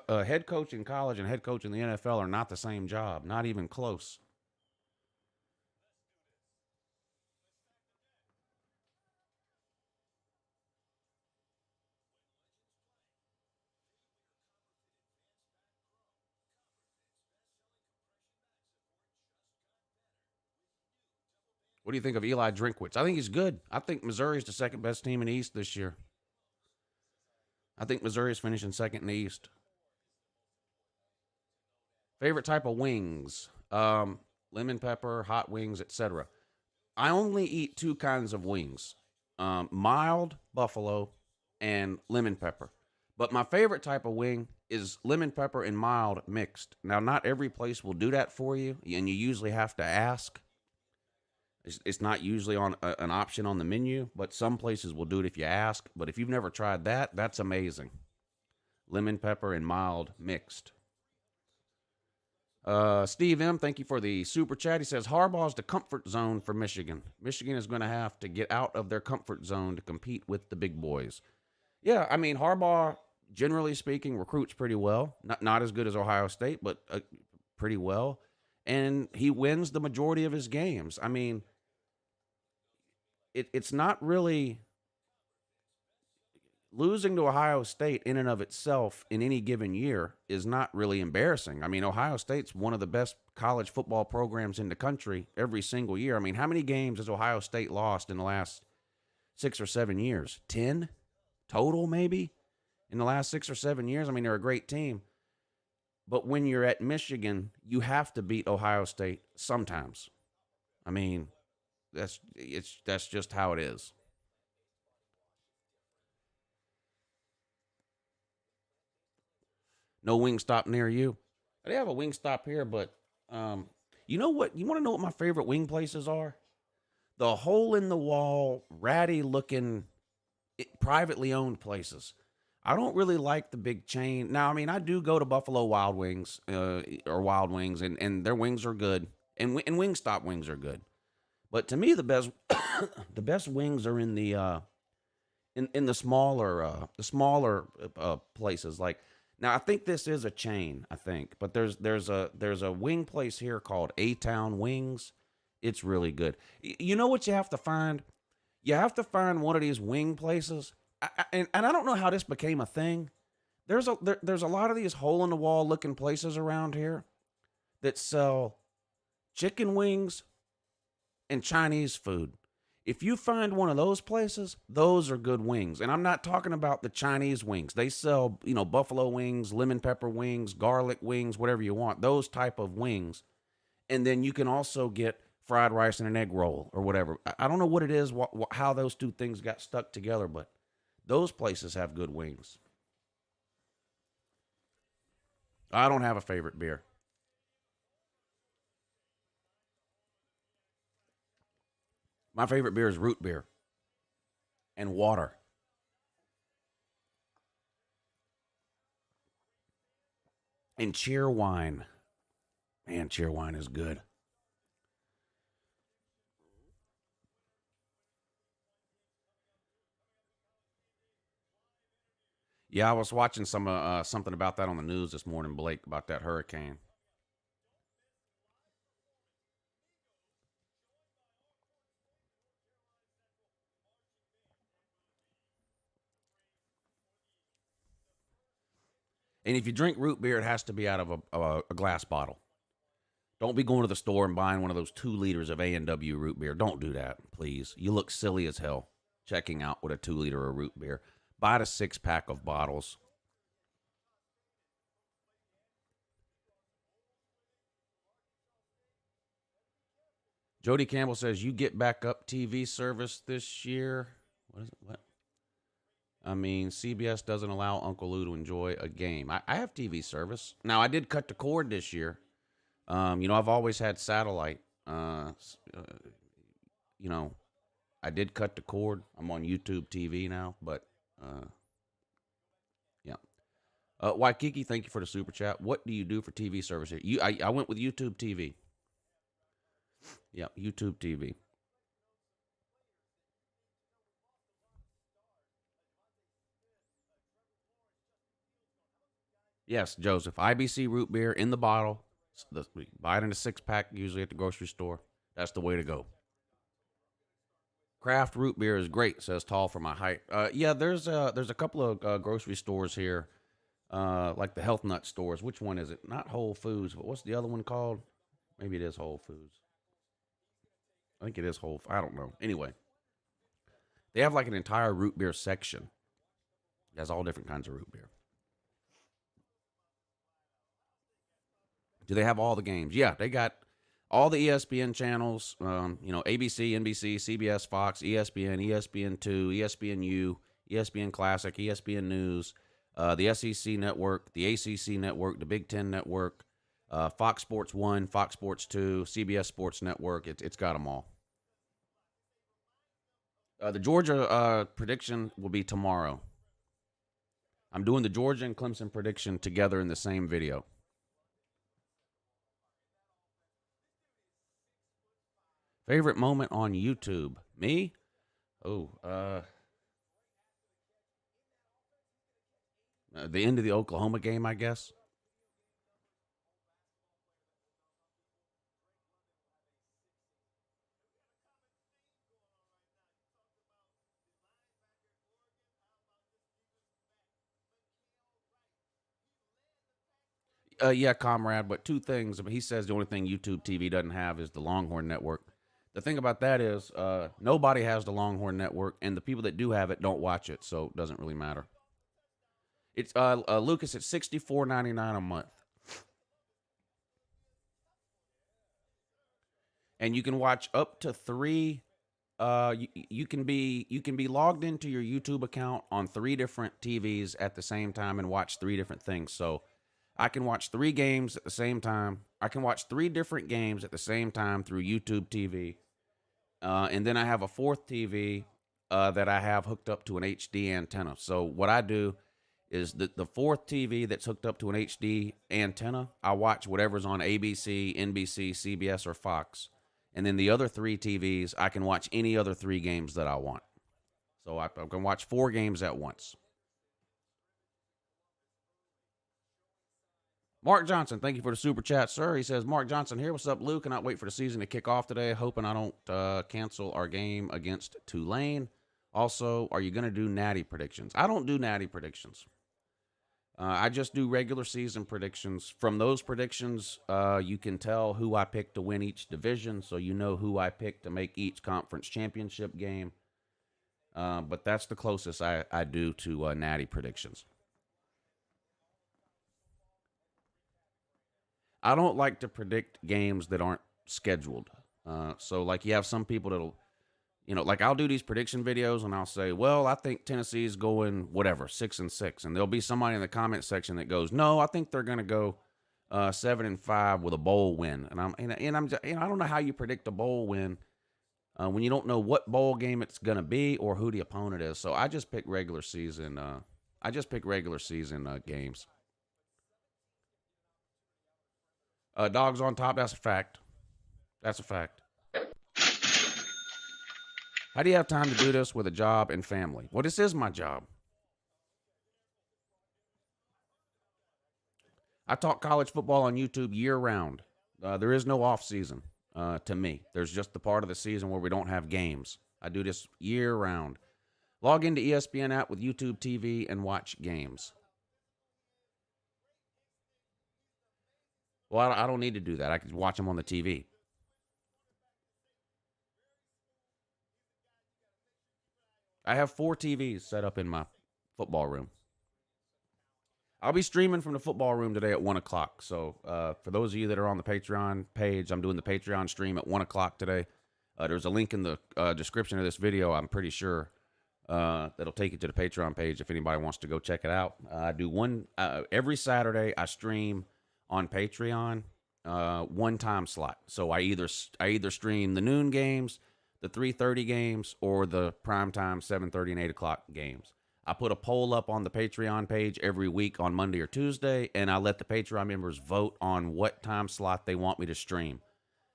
Head coach in college and head coach in the NFL are not the same job. Not even close. What do you think of Eli Drinkwitz? I think he's good. I think Missouri's the second best team in the East this year. I think Missouri's finishing second in the East. Favorite type of wings? Lemon pepper, hot wings, etc. I only eat 2 kinds of wings. Mild buffalo and lemon pepper. But my favorite type of wing is lemon pepper and mild mixed. Now, not every place will do that for you, and you usually have to ask. It's not usually on an option on the menu, but some places will do it if you ask. But if you've never tried that, that's amazing. Lemon pepper and mild mixed. Steve M., thank you for the super chat. He says, Harbaugh's the comfort zone for Michigan. Michigan is going to have to get out of their comfort zone to compete with the big boys. Yeah, I mean, Harbaugh, generally speaking, recruits pretty well. Not as good as Ohio State, but pretty well. And he wins the majority of his games. I mean, it's not really losing to Ohio State in and of itself in any given year is not really embarrassing. I mean, Ohio State's one of the best college football programs in the country every single year. I mean, how many games has Ohio State lost in the last 6 or 7 years? 10 total, maybe, in the last 6 or 7 years? I mean, they're a great team. But when you're at Michigan, you have to beat Ohio State sometimes. I mean, that's just how it is. No Wingstop near you. They have a Wingstop here, but you know what? You want to know what my favorite wing places are? The hole-in-the-wall, ratty-looking, privately owned places. I don't really like the big chain. Now, I mean, I do go to Buffalo Wild Wings or Wild Wings, and their wings are good, and Wingstop wings are good. But to me, the best the best wings are in the in the smaller places. Like, now, I think this is a chain. I think, but there's a wing place here called A-Town Wings, It's really good. You know what you have to find? You have to find one of these wing places. And I don't know how this became a thing. There's a lot of these hole in the wall looking places around here that sell chicken wings and Chinese food. If you find one of those places, those are good wings. And I'm not talking about the Chinese wings. They sell, buffalo wings, lemon pepper wings, garlic wings, whatever you want. Those type of wings. And then you can also get fried rice and an egg roll or whatever. I don't know what it is, how those two things got stuck together, but those places have good wings. I don't have a favorite beer. My favorite beer is root beer and water. And cheer wine. Man, cheer wine is good. Yeah, I was watching something about that on the news this morning, Blake, about that hurricane. And if you drink root beer, it has to be out of a glass bottle. Don't be going to the store and buying one of those 2 liters of A&W root beer. Don't do that, please. You look silly as hell checking out with a 2 liter of root beer. Buy the 6-pack of bottles. Jody Campbell says, you get back up TV service this year. What is it? What? I mean, CBS doesn't allow Uncle Lou to enjoy a game. I have TV service. Now, I did cut the cord this year. I've always had satellite. You know, I did cut the cord. I'm on YouTube TV now, but yeah. Waikiki, thank you for the super chat. What do you do for TV service here? I went with YouTube TV. Yeah, YouTube TV. Yes, Joseph. IBC root beer in the bottle. Buy it in a 6-pack, usually at the grocery store. That's the way to go. Craft root beer is great, says Tall for my height. Yeah, there's a couple of grocery stores here, like the health nut stores. Which one is it? Not Whole Foods, but what's the other one called? Maybe it is Whole Foods. I think it is Whole. I don't know. Anyway, they have like an entire root beer section. It has all different kinds of root beer. Do they have all the games? Yeah, they got all the ESPN channels. ABC, NBC, CBS, Fox, ESPN, ESPN2, ESPNU, ESPN Classic, ESPN News, the SEC Network, the ACC Network, the Big Ten Network, Fox Sports 1, Fox Sports 2, CBS Sports Network. It's got them all. The Georgia prediction will be tomorrow. I'm doing the Georgia and Clemson prediction together in the same video. Favorite moment on YouTube? Me? The end of the Oklahoma game, I guess. Yeah, comrade, but two things. I mean, he says the only thing YouTube TV doesn't have is the Longhorn Network. The thing about that is nobody has the Longhorn Network, and the people that do have it don't watch it, so it doesn't really matter. It's Lucas, it's $64.99 a month, and you can watch up to 3. You can be logged into your YouTube account on 3 different TVs at the same time and watch 3 different things. So I can watch 3 games at the same time. I can watch 3 different games at the same time through YouTube TV. And then I have a 4th TV that I have hooked up to an HD antenna. So what I do is the 4th TV that's hooked up to an HD antenna, I watch whatever's on ABC, NBC, CBS, or Fox. And then the other 3 TVs, I can watch any other 3 games that I want. So I can watch 4 games at once. Mark Johnson, thank you for the super chat, sir. He says, Mark Johnson here. What's up, Lou? Cannot wait for the season to kick off today. Hoping I don't cancel our game against Tulane. Also, are you going to do natty predictions? I don't do natty predictions. I just do regular season predictions. From those predictions, you can tell who I picked to win each division, so you know who I picked to make each conference championship game. But that's the closest I do to natty predictions. I don't like to predict games that aren't scheduled. So, like, you have some people that'll, like I'll do these prediction videos and I'll say, well, I think Tennessee's going whatever, 6-6. And there'll be somebody in the comment section that goes, no, I think they're going to go 7-5 with a bowl win. And I'm just, I don't know how you predict a bowl win when you don't know what bowl game it's going to be or who the opponent is. So I just pick regular season. Games. Dogs on top. That's a fact. That's a fact. How do you have time to do this with a job and family? Well, this is my job. I talk college football on YouTube year round. There is no off season to me. There's just the part of the season where we don't have games. I do this year round. Log into ESPN app with YouTube TV and watch games. Well, I don't need to do that. I can watch them on the TV. I have 4 TVs set up in my football room. I'll be streaming from the football room today at 1 o'clock. So for those of you that are on the Patreon page, I'm doing the Patreon stream at 1 o'clock today. There's a link in the description of this video, I'm pretty sure, that'll take you to the Patreon page if anybody wants to go check it out. I do one every Saturday. I stream on Patreon, one time slot. So I either stream the noon games, the 3:30 games, or the primetime 7:30 and 8 o'clock games. I put a poll up on the Patreon page every week on Monday or Tuesday, and I let the Patreon members vote on what time slot they want me to stream.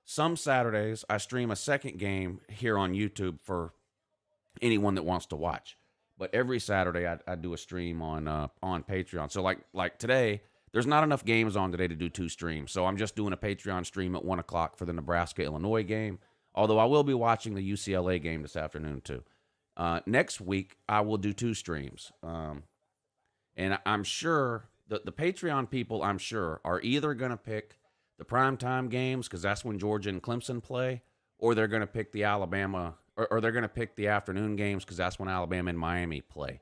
Some Saturdays, I stream a second game here on YouTube for anyone that wants to watch. But every Saturday, I do a stream on Patreon. So like today, there's not enough games on today to do 2 streams. So I'm just doing a Patreon stream at 1 o'clock for the Nebraska-Illinois game. Although I will be watching the UCLA game this afternoon, too. Next week, I will do 2 streams. And I'm sure that the Patreon people, are either going to pick the primetime games, because that's when Georgia and Clemson play, or they're going to pick the Alabama, or they're going to pick the afternoon games, because that's when Alabama and Miami play.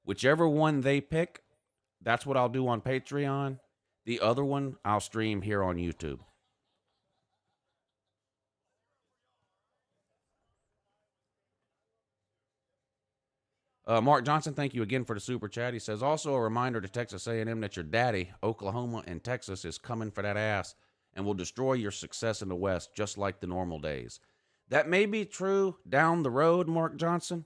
Whichever one they pick, that's what I'll do on Patreon. The other one, I'll stream here on YouTube. Mark Johnson, thank you again for the super chat. He says, also a reminder to Texas A&M that your daddy, Oklahoma and Texas, is coming for that ass and will destroy your success in the West just like the normal days. That may be true down the road, Mark Johnson,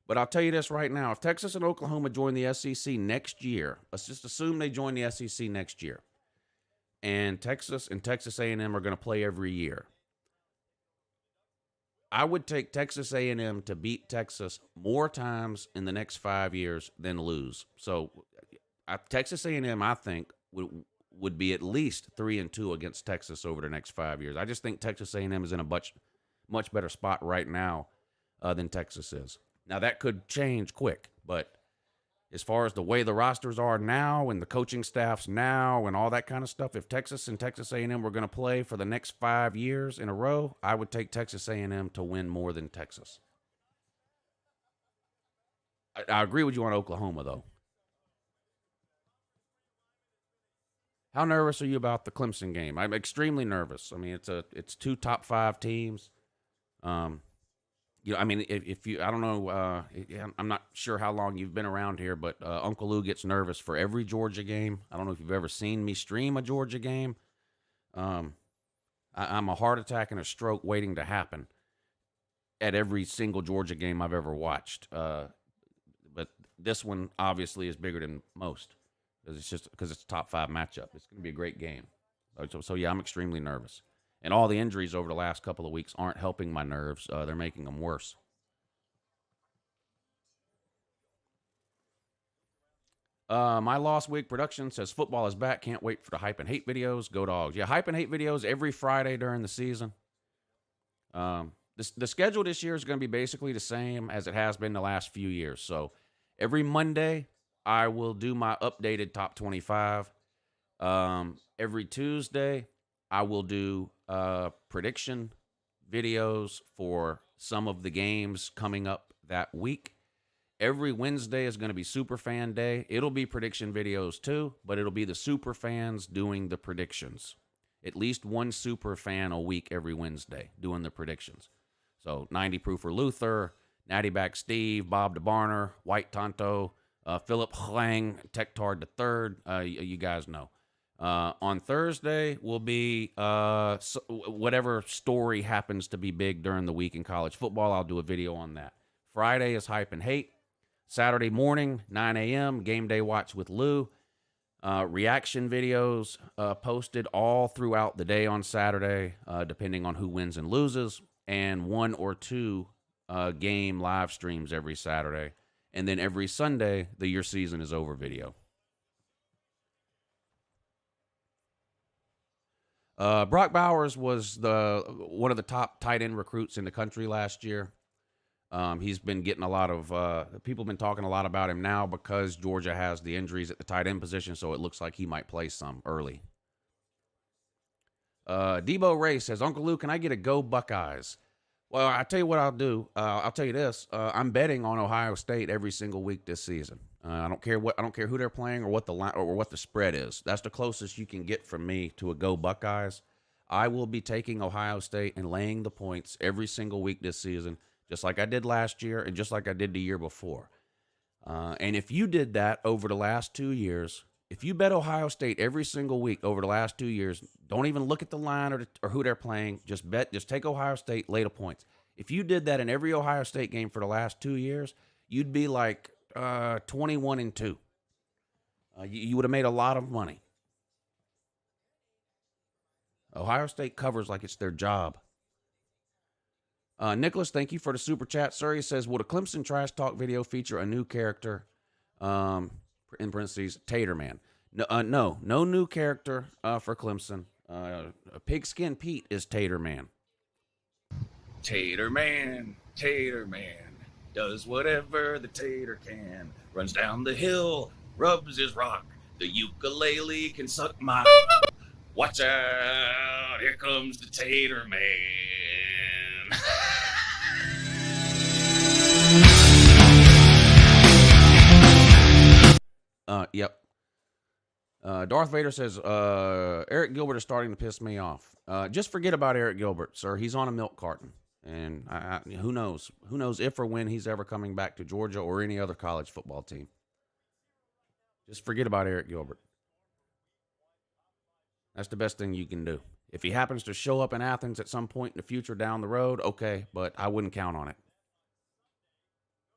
but I'll tell you this right now. If Texas and Oklahoma join the SEC next year, let's just assume they join the SEC next year, and Texas and Texas A&M are going to play every year, I would take Texas A&M to beat Texas more times in the next 5 years than lose. So Texas A&M, I think, would be at least 3-2 against Texas over the next 5 years. I just think Texas A&M is in a much better spot right now than Texas is. Now, that could change quick, but as far as the way the rosters are now and the coaching staffs now and all that kind of stuff, if Texas and Texas A&M were going to play for the next 5 years in a row, I would take Texas A&M to win more than Texas. I agree with you on Oklahoma, though. How nervous are you about the Clemson game? I'm extremely nervous. I mean, it's 2 top 5 teams. I mean, if you, I don't know, I'm not sure how long you've been around here, but Uncle Lou gets nervous for every Georgia game. I don't know if you've ever seen me stream a Georgia game. I'm a heart attack and a stroke waiting to happen at every single Georgia game I've ever watched. But this one obviously is bigger than most because it's a top 5 matchup. It's going to be a great game. So yeah, I'm extremely nervous. And all the injuries over the last couple of weeks aren't helping my nerves. They're making them worse. My Lost Week production says football is back. Can't wait for the hype and hate videos. Go Dogs. Yeah, hype and hate videos every Friday during the season. The schedule this year is going to be basically the same as it has been the last few years. So every Monday, I will do my updated top 25. Every Tuesday, I will do prediction videos for some of the games coming up that week. Every Wednesday is going to be Super Fan Day. It'll be prediction videos too, but it'll be the super fans doing the predictions. At least one super fan a week every Wednesday doing the predictions. So 90 Proofer Luther, Natty Back Steve, Bob DeBarner, White Tonto, Philip Hlang, Techtard III. You guys know. On Thursday will be whatever story happens to be big during the week in college football. I'll do a video on that. Friday is Hype and Hate. Saturday morning, 9 a.m., Game Day Watch with Lou. Reaction videos posted all throughout the day on Saturday, depending on who wins and loses, and 1 or 2 game live streams every Saturday. And then every Sunday, the Your Season is Over video. Brock Bowers was one of the top tight end recruits in the country last year. He's been getting a lot of people have been talking a lot about him now because Georgia has the injuries at the tight end position, so it looks like he might play some early. Debo Ray says, Uncle Lou, can I get a Go Buckeyes? Well, I tell you what I'll do. I'll tell you this. I'm betting on Ohio State every single week this season. I don't care who they're playing or what the line or what the spread is. That's the closest you can get from me to a Go Buckeyes. I will be taking Ohio State and laying the points every single week this season, just like I did last year and just like I did the year before. And if you did that over the last 2 years, if you bet Ohio State every single week over the last 2 years, don't even look at the line or who they're playing. Just take Ohio State, lay the points. If you did that in every Ohio State game for the last 2 years, you'd be like 21-2. You would have made a lot of money. Ohio State covers like it's their job. Nicholas, thank you for the super chat. Sir, he says, will the Clemson Trash Talk video feature a new character? In parentheses, Tater Man. No new character for Clemson. Pigskin Pete is Tater Man.
Tater Man, does whatever the tater can. Runs down the hill, rubs his rock. The ukulele can suck my... Watch out, here comes the Tater Man.
Yep. Darth Vader says, Eric Gilbert is starting to piss me off. Just forget about Eric Gilbert, sir. He's on a milk carton. And who knows? Who knows if or when he's ever coming back to Georgia or any other college football team. Just forget about Eric Gilbert. That's the best thing you can do. If he happens to show up in Athens at some point in the future down the road, okay, but I wouldn't count on it.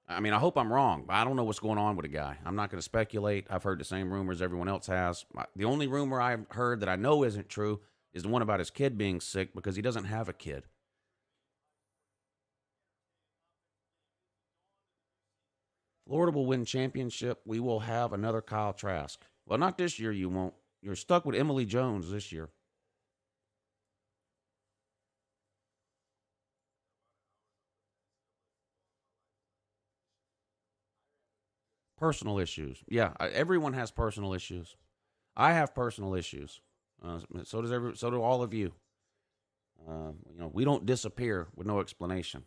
I mean, I hope I'm wrong, but I don't know what's going on with the guy. I'm not going to speculate. I've heard the same rumors everyone else has. The only rumor I've heard that I know isn't true is the one about his kid being sick because he doesn't have a kid. Florida will win championship. We will have another Kyle Trask. Well, not this year, you won't. You're stuck with Emily Jones this year. Personal issues. Yeah, everyone has personal issues. I have personal issues. So do all of you. We don't disappear with no explanation.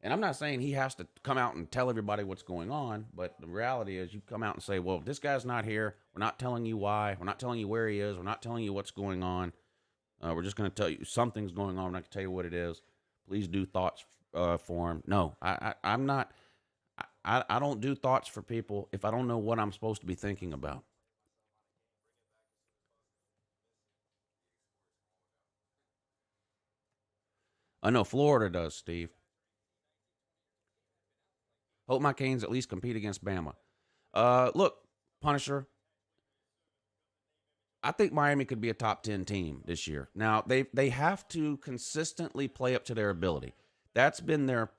And I'm not saying he has to come out and tell everybody what's going on, but the reality is you come out and say, well, this guy's not here. We're not telling you why. We're not telling you where he is. We're not telling you what's going on. We're just going to tell you something's going on. We're not going to tell you what it is. Please do thoughts for him. No, I'm not. I don't do thoughts for people if I don't know what I'm supposed to be thinking about. I know Florida does, Steve. Hope my Canes at least compete against Bama. Look, Punisher, I think Miami could be a top 10 team this year. Now, they have to consistently play up to their ability. That's been their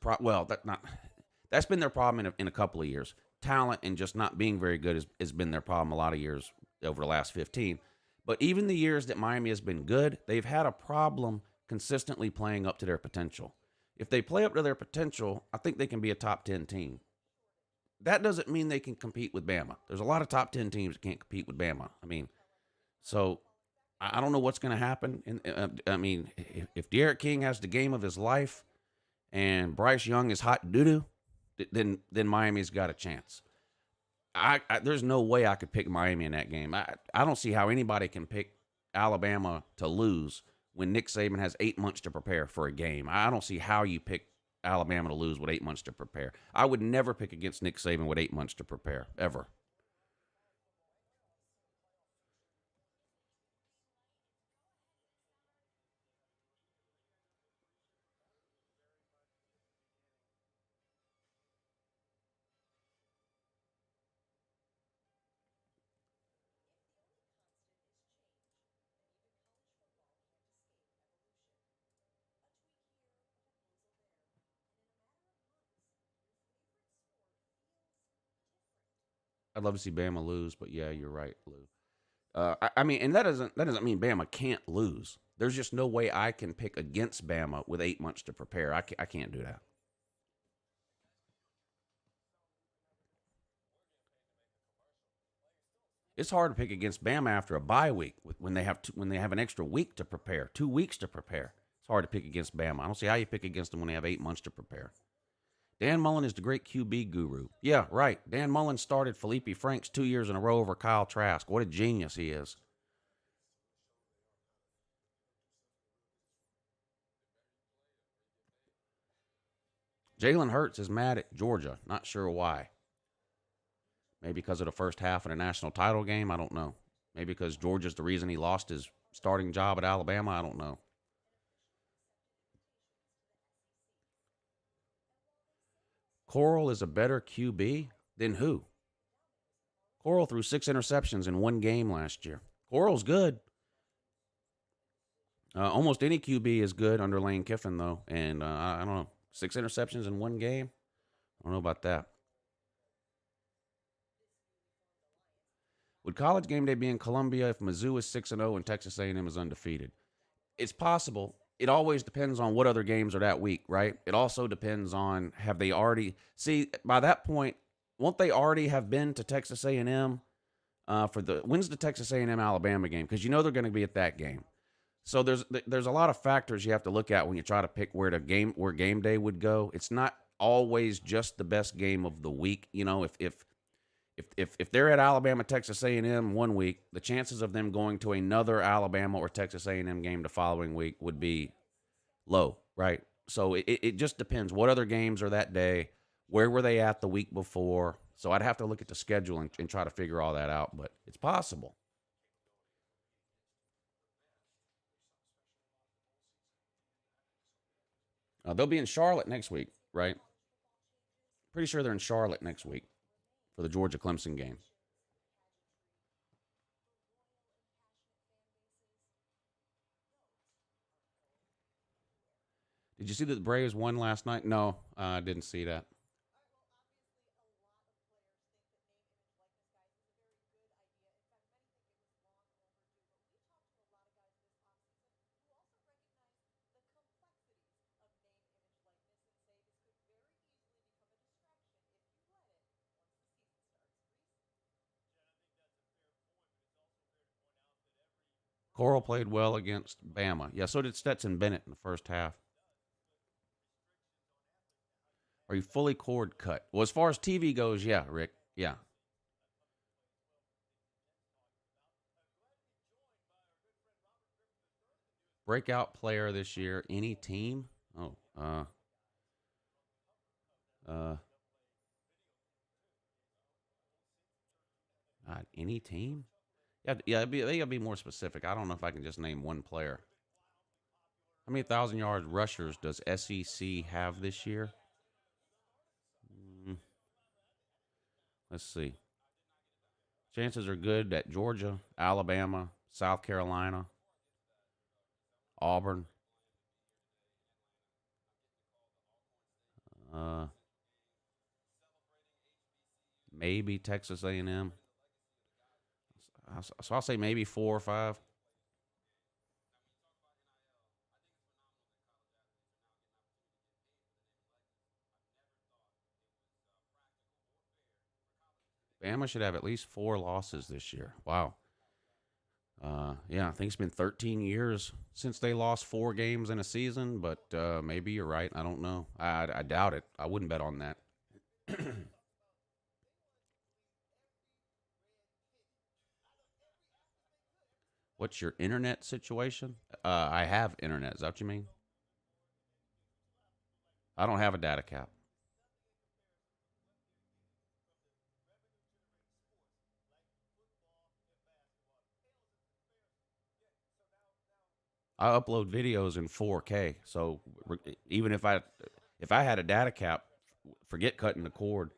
that's been their problem in a couple of years. talent and just not being very good has been their problem a lot of years over the last 15. But even the years that Miami has been good, they've had a problem consistently playing up to their potential. If they play up to their potential, I think they can be a top 10 team. That doesn't mean they can compete with Bama. There's a lot of top 10 teams that can't compete with Bama. I mean, so I don't know what's going to happen. I mean, if De'Aaron King has the game of his life and Bryce Young is hot doo-doo, then Miami's got a chance. There's no way I could pick Miami in that game. I don't see how anybody can pick Alabama to lose when Nick Saban has 8 months to prepare for a game. I don't see how you pick Alabama to lose with 8 months to prepare. I would never pick against Nick Saban with 8 months to prepare, ever. I'd love to see Bama lose, but yeah, you're right, Lou. I mean, and that doesn't mean Bama can't lose. There's just no way I can pick against Bama with 8 months to prepare. I can't do that. It's hard to pick against Bama after a bye week when they have an extra week to prepare, 2 weeks to prepare. It's hard to pick against Bama. I don't see how you pick against them when they have 8 months to prepare. Dan Mullen is the great QB guru. Yeah, right. Dan Mullen started Felipe Franks 2 years in a row over Kyle Trask. What a genius he is. Jalen Hurts is mad at Georgia. Not sure why. Maybe because of the first half of the national title game. I don't know. Maybe because Georgia's the reason he lost his starting job at Alabama. I don't know. Coral is a better QB than who? Coral threw 6 interceptions in one game last year. Coral's good. Almost any QB is good under Lane Kiffin, though. And I don't know. 6 interceptions in one game? I don't know about that. Would college game day be in Columbia if Mizzou is 6-0 and Texas A&M is undefeated? It's possible. It always depends on what other games are that week, right? It also depends on have they already see by that point won't they already have been to Texas A&M for the when's the Texas A&M Alabama game? Because you know they're going to be at that game. So there's a lot of factors you have to look at when you try to pick where game day would go. It's not always just the best game of the week. You know, if they're at Alabama, Texas A&M one week, the chances of them going to another Alabama or Texas A&M game the following week would be low, right? So it just depends. What other games are that day? Where were they at the week before? So I'd have to look at the schedule and try to figure all that out, but it's possible. They'll be in Charlotte next week, right? Pretty sure they're in Charlotte next week for the Georgia Clemson game. Did you see that the Braves won last night? No, I didn't see that. Coral played well against Bama. Yeah, so did Stetson Bennett in the first half. Are you fully cord cut? Well, as far as TV goes, yeah, Rick. Yeah. Breakout player this year, any team? Oh, uh, any team? Yeah, they gotta be more specific. I don't know if I can just name one player. How many 1,000 yard rushers does SEC have this year? Mm, let's see. Chances are good at Georgia, Alabama, South Carolina, Auburn. maybe Texas A&M. So I'll say maybe 4 or 5. Bama should have at least 4 losses this year. Wow. Yeah, I think it's been 13 years since they lost 4 games in a season, but maybe you're right. I don't know. I doubt it. I wouldn't bet on that. What's your internet situation? I have internet. Is that what you mean? I don't have a data cap. I upload videos in 4K. So even if I had a data cap, forget cutting the cord.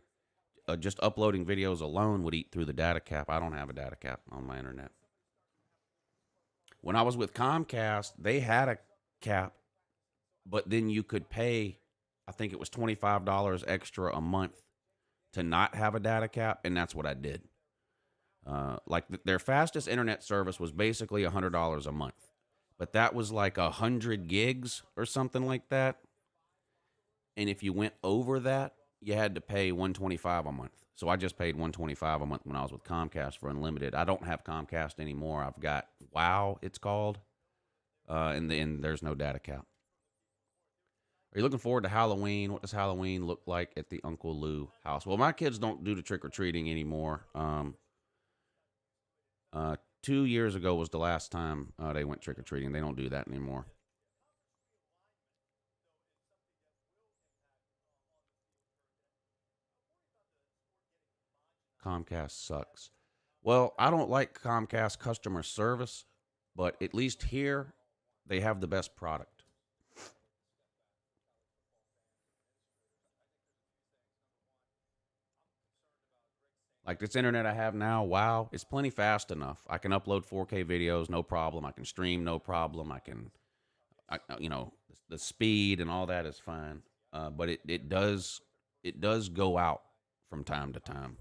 Just uploading videos alone would eat through the data cap. I don't have a data cap on my internet. When I was with Comcast, they had a cap, but then you could pay, I think it was $25 extra a month to not have a data cap, and that's what I did. Their fastest internet service was basically $100 a month, but that was like 100 gigs or something like that. And if you went over that, you had to pay $125 a month. So I just paid $125 a month when I was with Comcast for unlimited. I don't have Comcast anymore. I've got WOW, it's called, and then there's no data cap. Are you looking forward to Halloween? What does Halloween look like at the Uncle Lou house? Well, my kids don't do the trick-or-treating anymore. 2 years ago was the last time they went trick-or-treating. They don't do that anymore. Comcast sucks. Well, I don't like Comcast customer service, but at least here they have the best product. Like this internet I have now, wow, it's plenty fast enough. I can upload 4K videos, no problem. I can stream, no problem. The speed and all that is fine. But it does go out from time to time.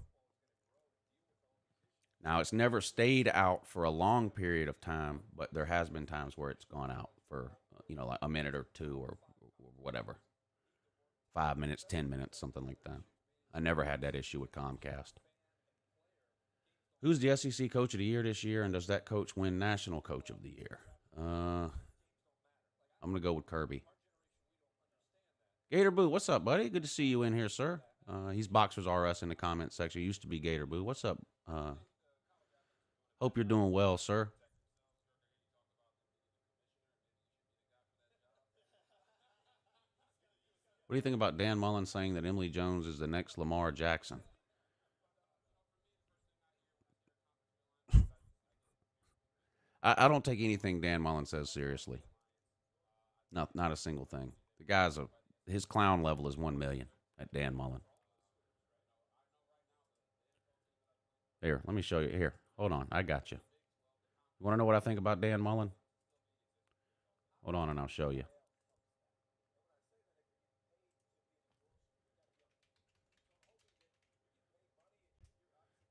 Now, it's never stayed out for a long period of time, but there has been times where it's gone out for, like a minute or two or whatever. 5 minutes, 10 minutes, something like that. I never had that issue with Comcast. Who's the SEC Coach of the Year this year, and does that coach win National Coach of the Year? I'm going to go with Kirby. Gator Boo, what's up, buddy? Good to see you in here, sir. He's Boxers R Us in the comment section. Used to be Gator Boo. What's up? Hope you're doing well, sir. What do you think about Dan Mullen saying that Emily Jones is the next Lamar Jackson? I don't take anything Dan Mullen says seriously. Not a single thing. The guy's his clown level is 1 million at Dan Mullen. Here, let me show you. Here, hold on. I got you. You want to know what I think about Dan Mullen? Hold on and I'll show you.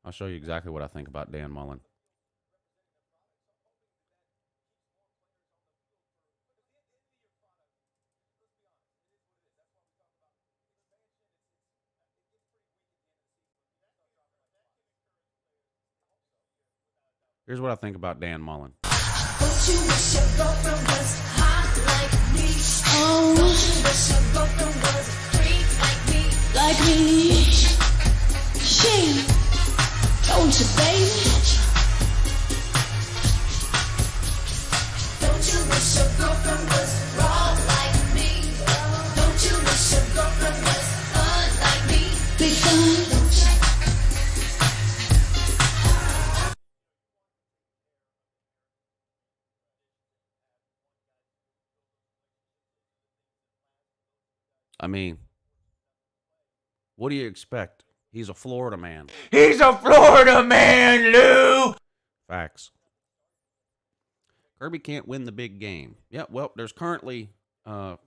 I'll show you exactly what I think about Dan Mullen. Here's what I think about Dan Mullen.
Like me. Shame. Don't you, baby? Don't you wish your girlfriend was wrong like me? Don't you wish your girlfriend was fun like me? Big fun.
I mean, what do you expect? He's a Florida man.
He's a Florida man, Lou!
Facts. Kirby can't win the big game. Yeah, well, there's currently, 5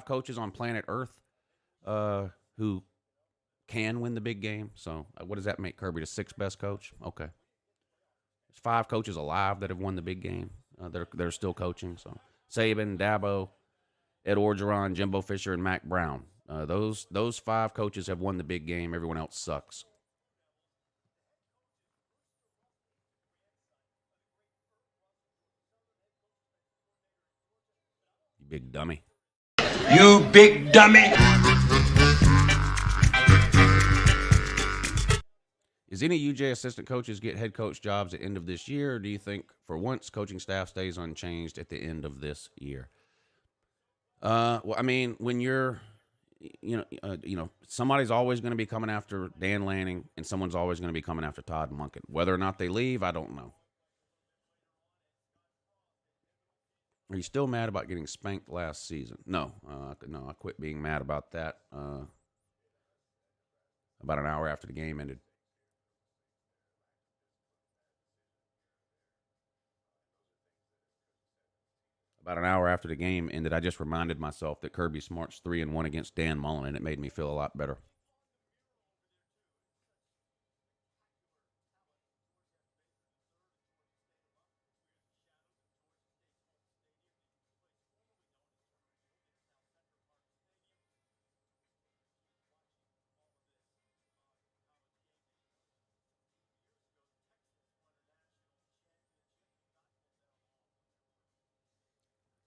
coaches on planet Earth who can win the big game. So what does that make Kirby the 6th best coach? Okay. There's 5 coaches alive that have won the big game. They're still coaching. So Saban, Dabo, Ed Orgeron, Jimbo Fisher, and Mac Brown. Those 5 coaches have won the big game. Everyone else sucks. You big dummy.
You big dummy.
Is any UJ assistant coaches get head coach jobs at the end of this year, or do you think for once coaching staff stays unchanged at the end of this year? Well, I mean, when you're, somebody's always going to be coming after Dan Lanning, and someone's always going to be coming after Todd Monken. Whether or not they leave, I don't know. Are you still mad about getting spanked last season? No, I quit being mad about that about an hour after the game ended. About an hour after the game ended, I just reminded myself that Kirby Smart's 3-1 against Dan Mullen, and it made me feel a lot better.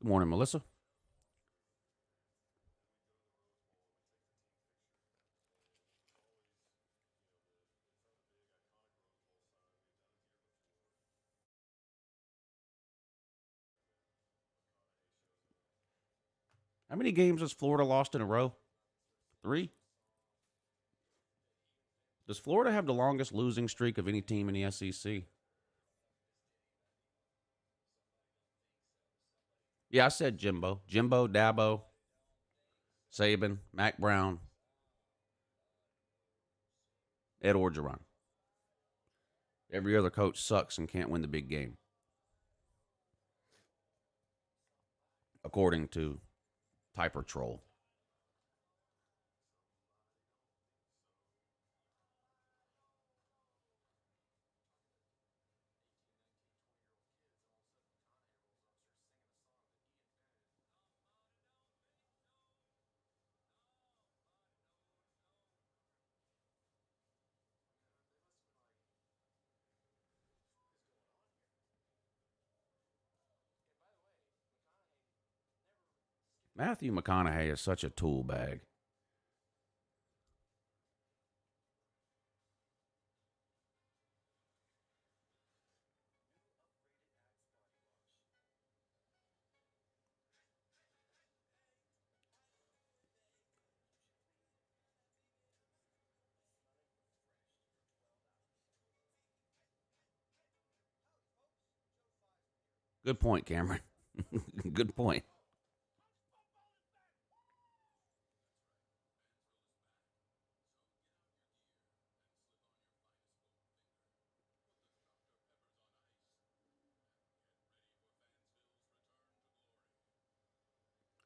Good morning, Melissa. How many games has Florida lost in a row? 3? Does Florida have the longest losing streak of any team in the SEC? Yeah, I said Jimbo. Jimbo, Dabo, Saban, Mac Brown, Ed Orgeron. Every other coach sucks and can't win the big game, according to Typer Troll. Matthew McConaughey is such a tool bag. Good point, Cameron. Good point.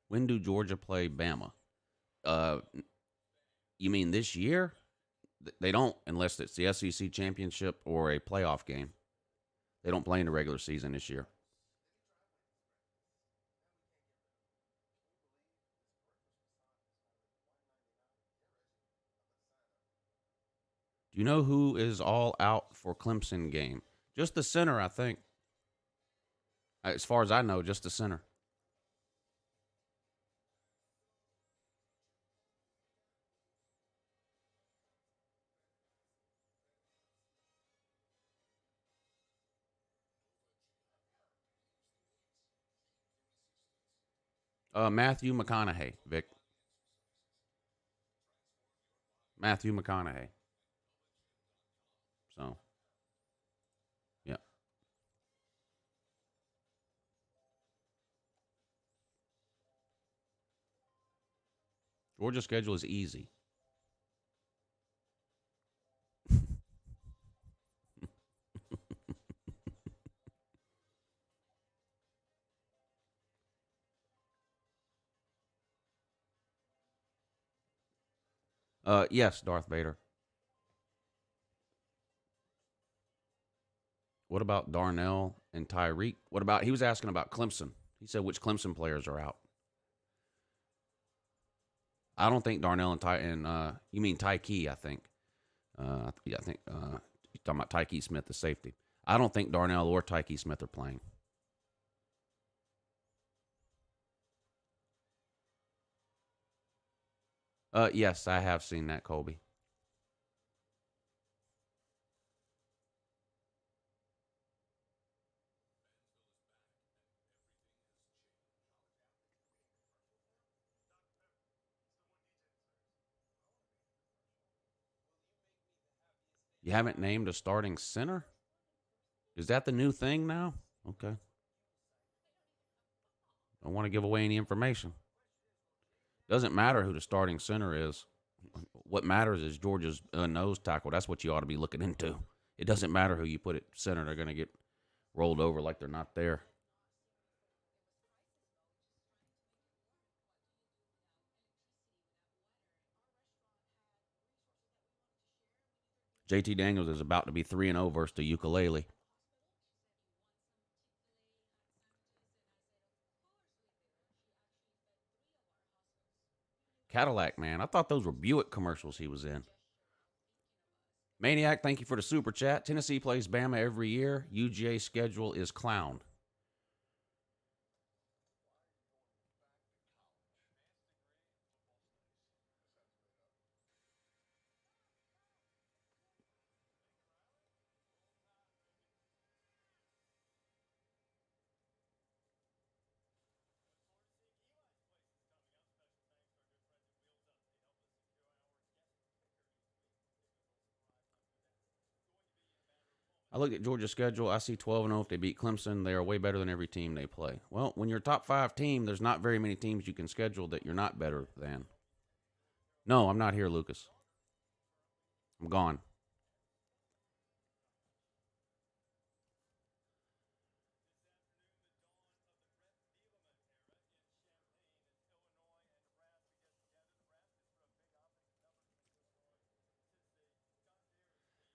When do Georgia play Bama? You mean this year? They don't, unless it's the SEC championship or a playoff game. They don't play in the regular season this year. Do you know who is all out for Clemson game? Just the center, I think. As far as I know, just the center. Matthew McConaughey, Vic. Matthew McConaughey. So, yeah. Georgia's schedule is easy. Yes, Darth Vader. What about Darnell and Tyreek? What about, he was asking about Clemson. He said which Clemson players are out. I don't think Darnell and you mean Tyke, I think. Yeah, I think you're talking about Tyke Smith, the safety. I don't think Darnell or Tyke Smith are playing. Yes, I have seen that, Colby. You haven't named a starting center? Is that the new thing now? Okay. Don't want to give away any information. Doesn't matter who the starting center is. What matters is Georgia's nose tackle. That's what you ought to be looking into. It doesn't matter who you put at center. They're going to get rolled over like they're not there. JT Daniels is about to be 3-0 versus the ukulele. Cadillac, man. I thought those were Buick commercials he was in. Maniac, thank you for the super chat. Tennessee plays Bama every year. UGA schedule is clown. I look at Georgia's schedule. I see 12-0 if they beat Clemson. They are way better than every team they play. Well, when you're a top 5 team, there's not very many teams you can schedule that you're not better than. No, I'm not here, Lucas. I'm gone.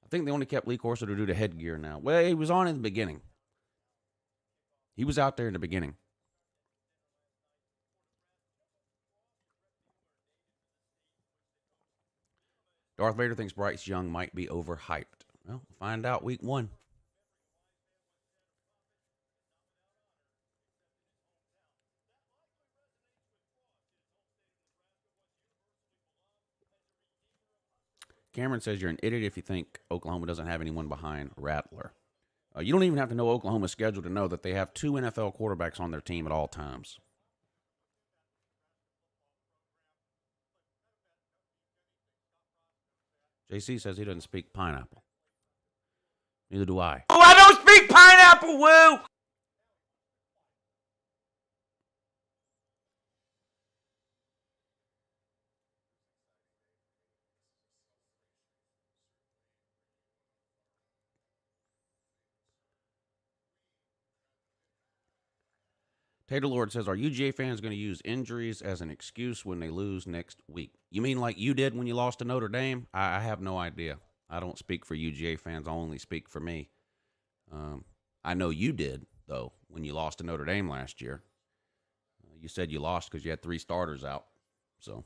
I think they only kept Lee Corso to do the headgear now. Well, he was on in the beginning. He was out there in the beginning. Darth Vader thinks Bryce Young might be overhyped. Well, find out week 1. Cameron says you're an idiot if you think Oklahoma doesn't have anyone behind Rattler. You don't even have to know Oklahoma's schedule to know that they have 2 NFL quarterbacks on their team at all times. JC says he doesn't speak pineapple. Neither do I.
Oh, I don't speak pineapple, woo!
Tater Lord says, are UGA fans going to use injuries as an excuse when they lose next week? You mean like you did when you lost to Notre Dame? I have no idea. I don't speak for UGA fans. I only speak for me. I know you did, though, when you lost to Notre Dame last year. You said you lost because you had 3 starters out. So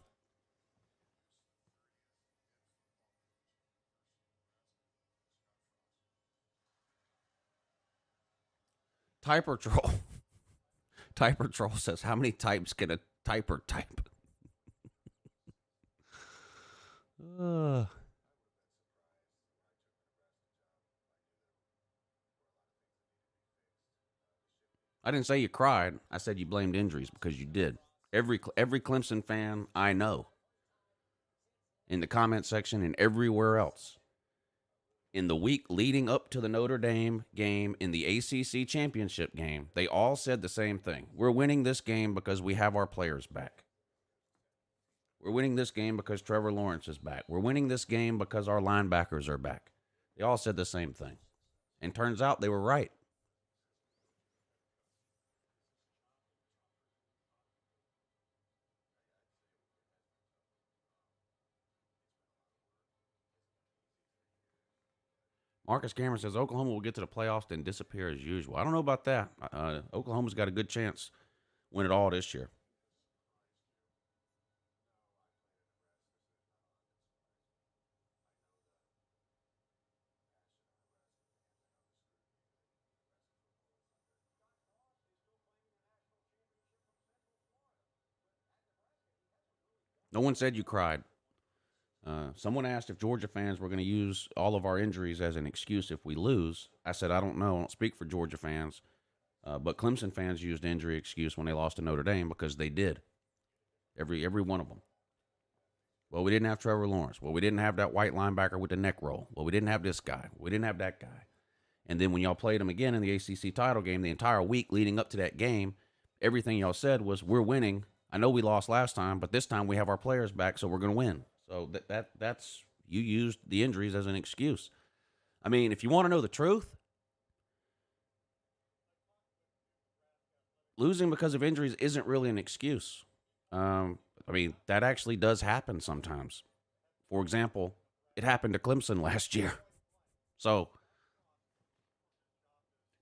Typer Troll. Typer Troll says, how many types can a typer type? I didn't say you cried. I said you blamed injuries because you did. Every Clemson fan I know, in the comment section and everywhere else, in the week leading up to the Notre Dame game, in the ACC championship game, they all said the same thing. We're winning this game because we have our players back. We're winning this game because Trevor Lawrence is back. We're winning this game because our linebackers are back. They all said the same thing. And turns out they were right. Marcus Cameron says Oklahoma will get to the playoffs then disappear as usual. I don't know about that. Oklahoma's got a good chance win it all this year. No one said you cried. Someone asked if Georgia fans were going to use all of our injuries as an excuse if we lose. I said, I don't know. I don't speak for Georgia fans. But Clemson fans used injury excuse when they lost to Notre Dame because they did. Every one of them. Well, we didn't have Trevor Lawrence. Well, we didn't have that white linebacker with the neck roll. Well, we didn't have this guy. We didn't have that guy. And then when y'all played them again in the ACC title game, the entire week leading up to that game, everything y'all said was, we're winning. I know we lost last time, but this time we have our players back, so we're going to win. So that's you used the injuries as an excuse. I mean, if you want to know the truth, losing because of injuries isn't really an excuse. I mean, that actually does happen sometimes. For example, it happened to Clemson last year. So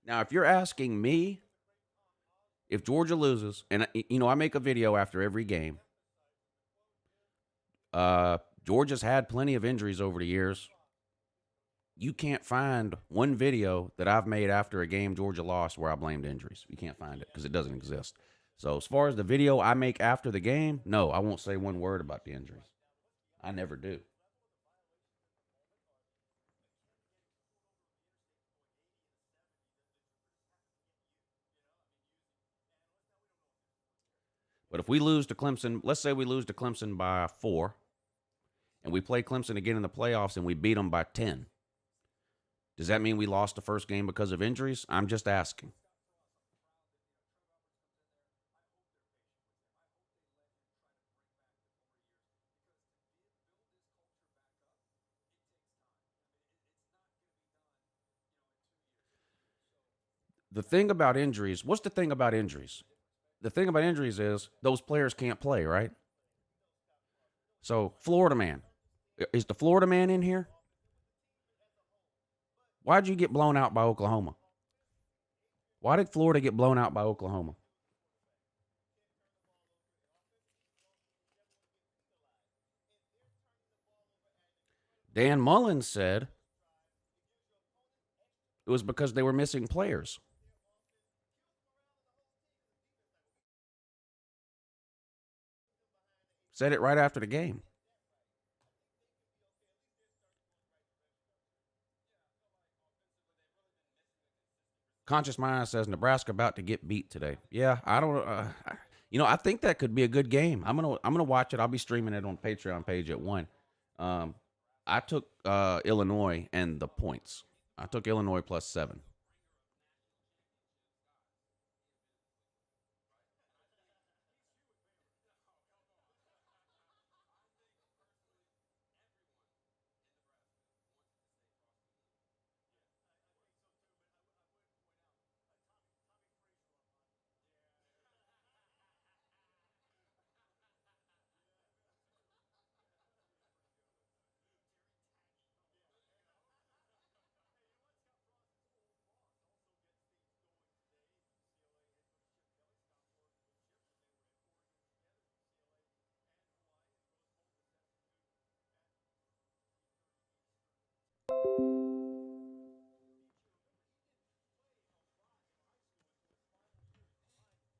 now if you're asking me if Georgia loses, and I make a video after every game. Georgia's had plenty of injuries over the years. You can't find one video that I've made after a game Georgia lost where I blamed injuries. You can't find it because it doesn't exist. So as far as the video I make after the game, no, I won't say one word about the injuries. I never do. But if we lose to Clemson, let's say we lose to Clemson by 4, and we play Clemson again in the playoffs and we beat them by 10, does that mean we lost the first game because of injuries? I'm just asking. The thing about injuries, what's the thing about injuries? The thing about injuries is those players can't play, right? So, Florida man. Is the Florida man in here? Why'd you get blown out by Oklahoma? Why did Florida get blown out by Oklahoma? Dan Mullen said it was because they were missing players. Said it right after the game. Conscious Mind says Nebraska about to get beat today. Yeah, I don't. I think that could be a good game. I'm gonna watch it. I'll be streaming it on Patreon page at 1. I took Illinois and the points. I took Illinois plus 7.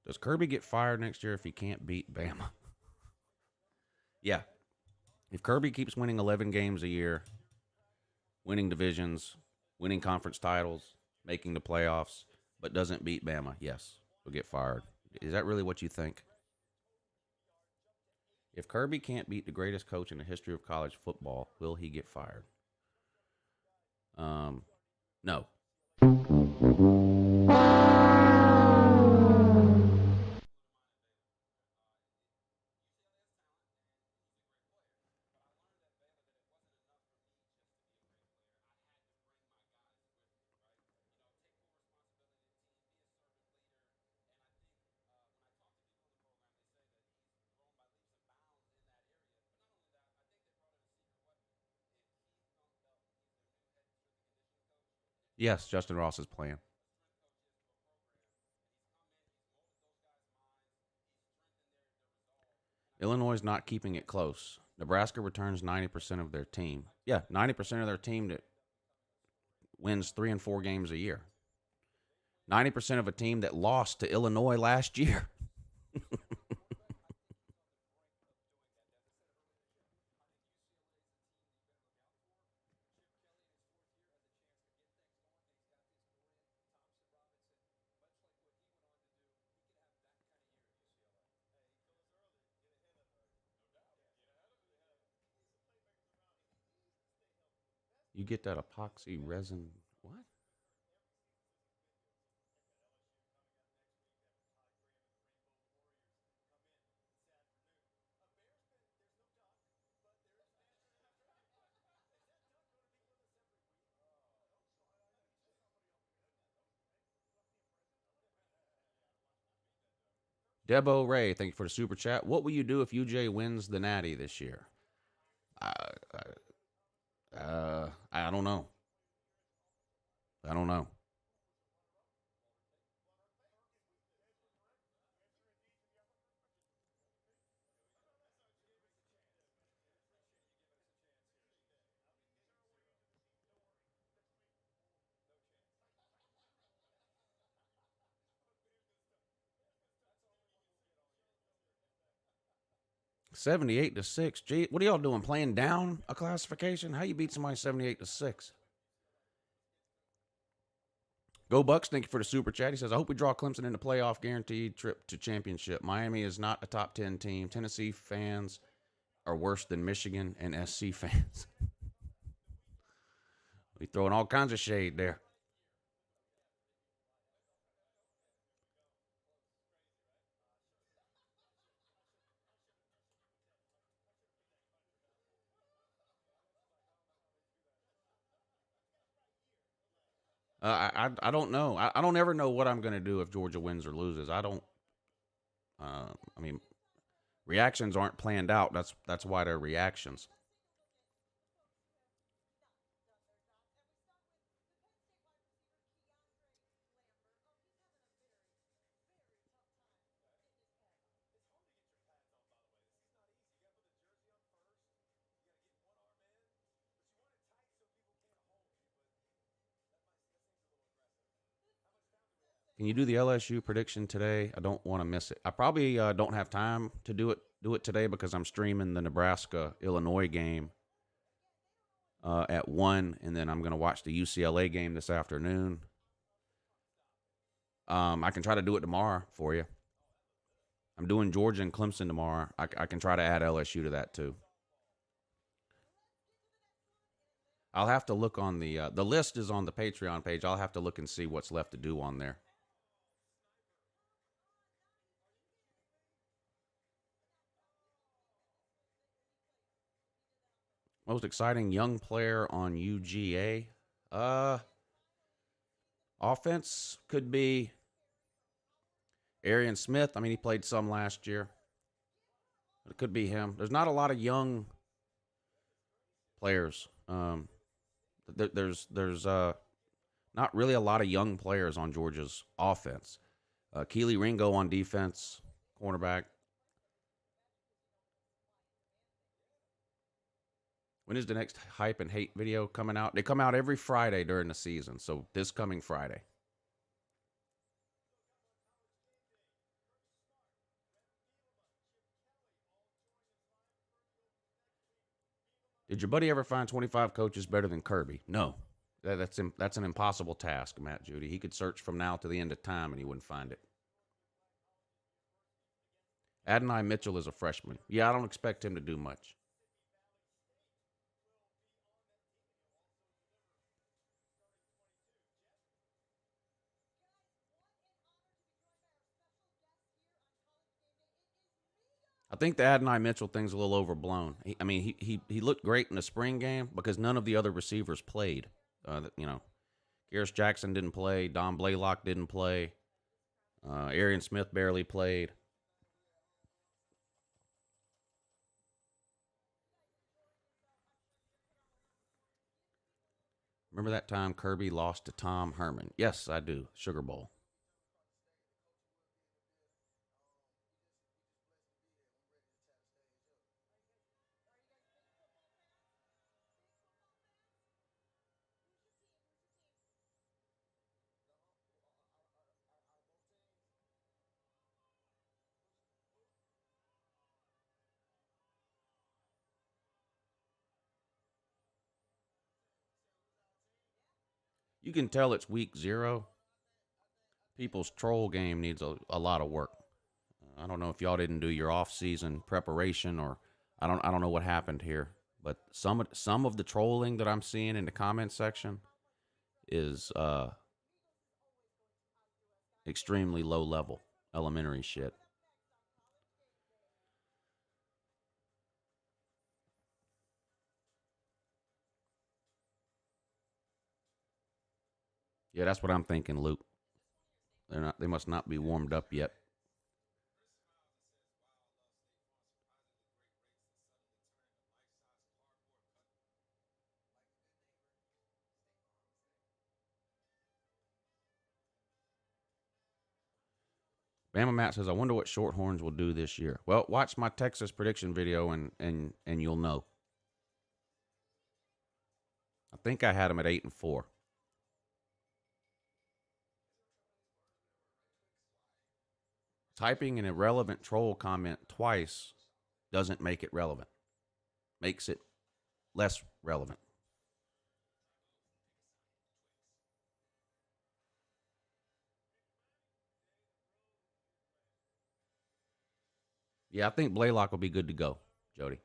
Does Kirby get fired next year if he can't beat Bama? Yeah. If Kirby keeps winning 11 games a year, winning divisions, winning conference titles, making the playoffs, but doesn't beat Bama, yes, he'll get fired. Is that really what you think? If Kirby can't beat the greatest coach in the history of college football, will he get fired? No. Yes, Justin Ross is playing. Illinois is not keeping it close. Nebraska returns 90% of their team. Yeah, 90% of their team that wins 3 and 4 games a year. 90% of a team that lost to Illinois last year. You get that epoxy resin. What? Debo Ray, thank you for the super chat. What will you do if UJ wins the Natty this year? I, I don't know. I don't know. $78-6. Gee, what are y'all doing? Playing down a classification? How you beat somebody 78-6? Go Bucks, thank you for the super chat. He says, I hope we draw Clemson in the playoff guaranteed trip to championship. Miami is not a top 10 team. Tennessee fans are worse than Michigan and SC fans. We throwing all kinds of shade there. I don't know. I don't ever know what I'm going to do if Georgia wins or loses. I don't. I mean, reactions aren't planned out. That's why they're reactions. Can you do the LSU prediction today? I don't want to miss it. I probably don't have time to do it today because I'm streaming the Nebraska Illinois game at 1, and then I'm going to watch the UCLA game this afternoon. I can try to do it tomorrow for you. I'm doing Georgia and Clemson tomorrow. I can try to add LSU to that too. I'll have to look on the list is on the Patreon page. I'll have to look and see what's left to do on there. Most exciting young player on UGA. Offense could be Arian Smith. I mean, he played some last year. It could be him. There's not a lot of young players. There's not really a lot of young players on Georgia's offense. Keely Ringo on defense, cornerback. When is the next hype and hate video coming out? They come out every Friday during the season, so this coming Friday. Did your buddy ever find 25 coaches better than Kirby? No. That's an impossible task, Matt Judy. He could search from now to the end of time and he wouldn't find it. Adonai Mitchell is a freshman. Yeah, I don't expect him to do much. I think the Adonai Mitchell thing's a little overblown. He looked great in the spring game because none of the other receivers played. Garris Jackson didn't play. Don Blaylock didn't play. Arian Smith barely played. Remember that time Kirby lost to Tom Herman? Yes, I do. Sugar Bowl. You can tell it's week 0. People's troll game needs a lot of work. I don't know if y'all didn't do your off-season preparation, or I don't know what happened here, but some of the trolling that I'm seeing in the comment section is extremely low level, elementary shit. Yeah, that's what I'm thinking, Luke. They must not be warmed up yet. Bama Matt says, I wonder what Shorthorns will do this year. Well, watch my Texas prediction video and you'll know. I think I had them at 8-4. Typing an irrelevant troll comment twice doesn't make it relevant. Makes it less relevant. Yeah, I think Blaylock will be good to go, Jody.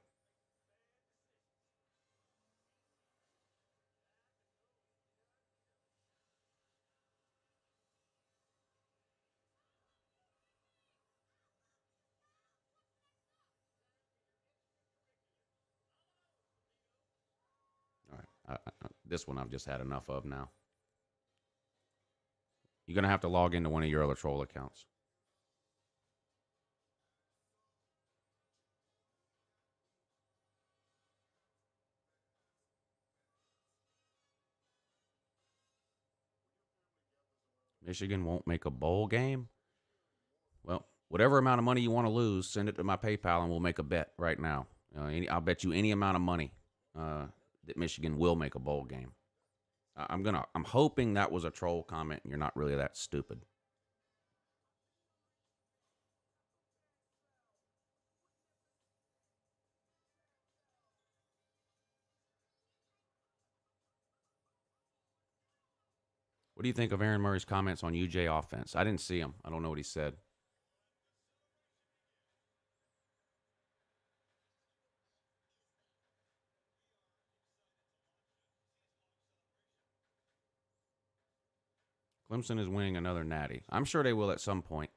All right. This one I've just had enough of now. You're going to have to log into one of your other troll accounts. Michigan won't make a bowl game? Well, whatever amount of money you want to lose, send it to my PayPal and we'll make a bet right now. I'll bet you any amount of money that Michigan will make a bowl game. I'm hoping that was a troll comment and you're not really that stupid. What do you think of Aaron Murray's comments on UJ offense? I didn't see him. I don't know what he said. Clemson is winning another natty. I'm sure they will at some point.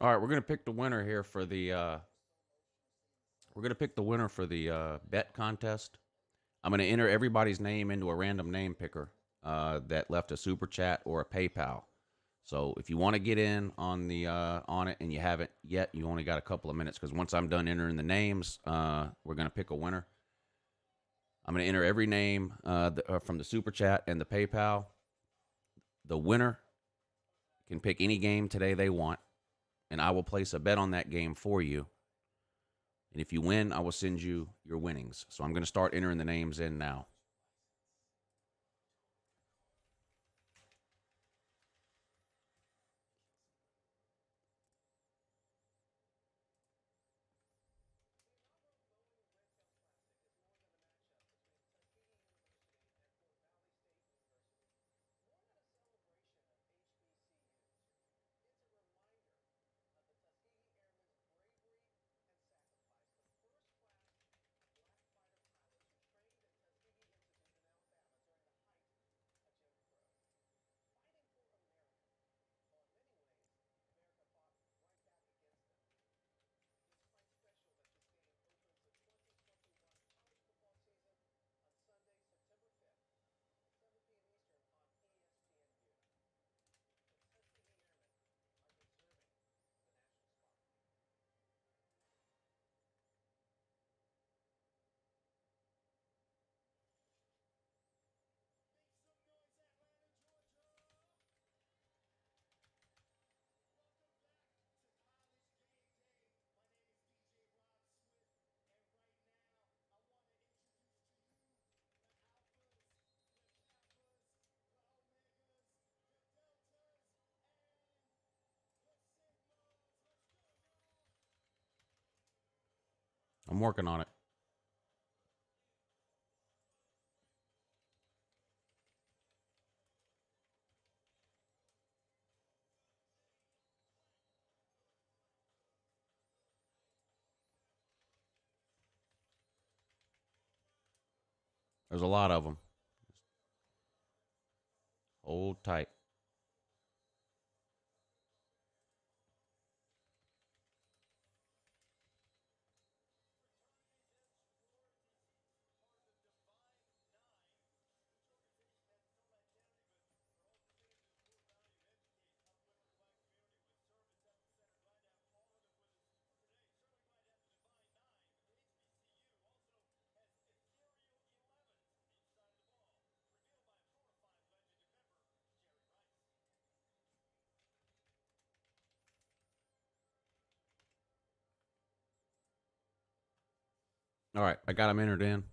All right, we're gonna pick the winner here for the. We're gonna pick the winner for the bet contest. I'm gonna enter everybody's name into a random name picker that left a super chat or a PayPal. So if you want to get in on the on it and you haven't yet, you only got a couple of minutes because once I'm done entering the names, we're gonna pick a winner. I'm gonna enter every name from the super chat and the PayPal. The winner can pick any game today they want, and I will place a bet on that game for you. And if you win, I will send you your winnings. So I'm going to start entering the names in now. I'm working on it. There's a lot of them. Hold tight. All right, I got them entered in.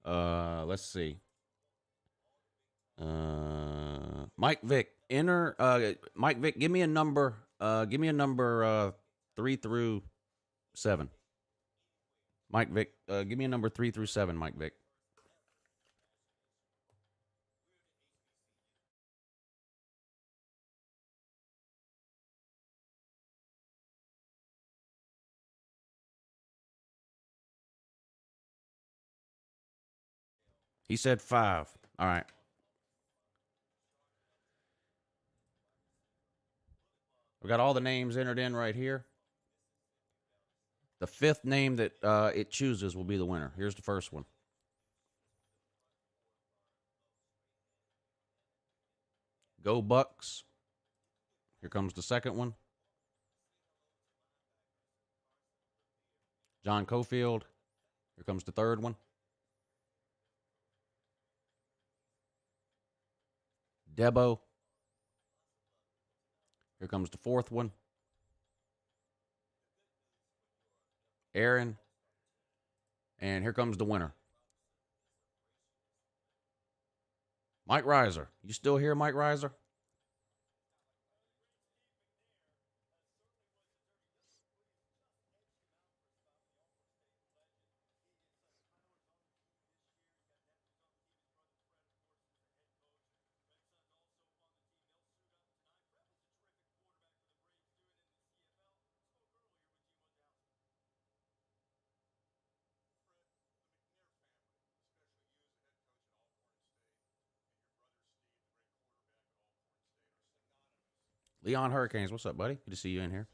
Let's see. Mike Vick, enter. Mike Vick, give me a number. Give me a number 3 through 7. Mike Vick, give me a number 3 through 7. Mike Vick. He said 5. All right. We got all the names entered in right here. The 5th name that it chooses will be the winner. Here's the first one. Go Bucks. Here comes the second one. John Cofield. Here comes the third one. Debo. Here comes the fourth one. Aaron. And here comes the winner. Mike Reiser. You still here, Mike Reiser? Leon Hurricanes. What's up, buddy? Good to see you in here.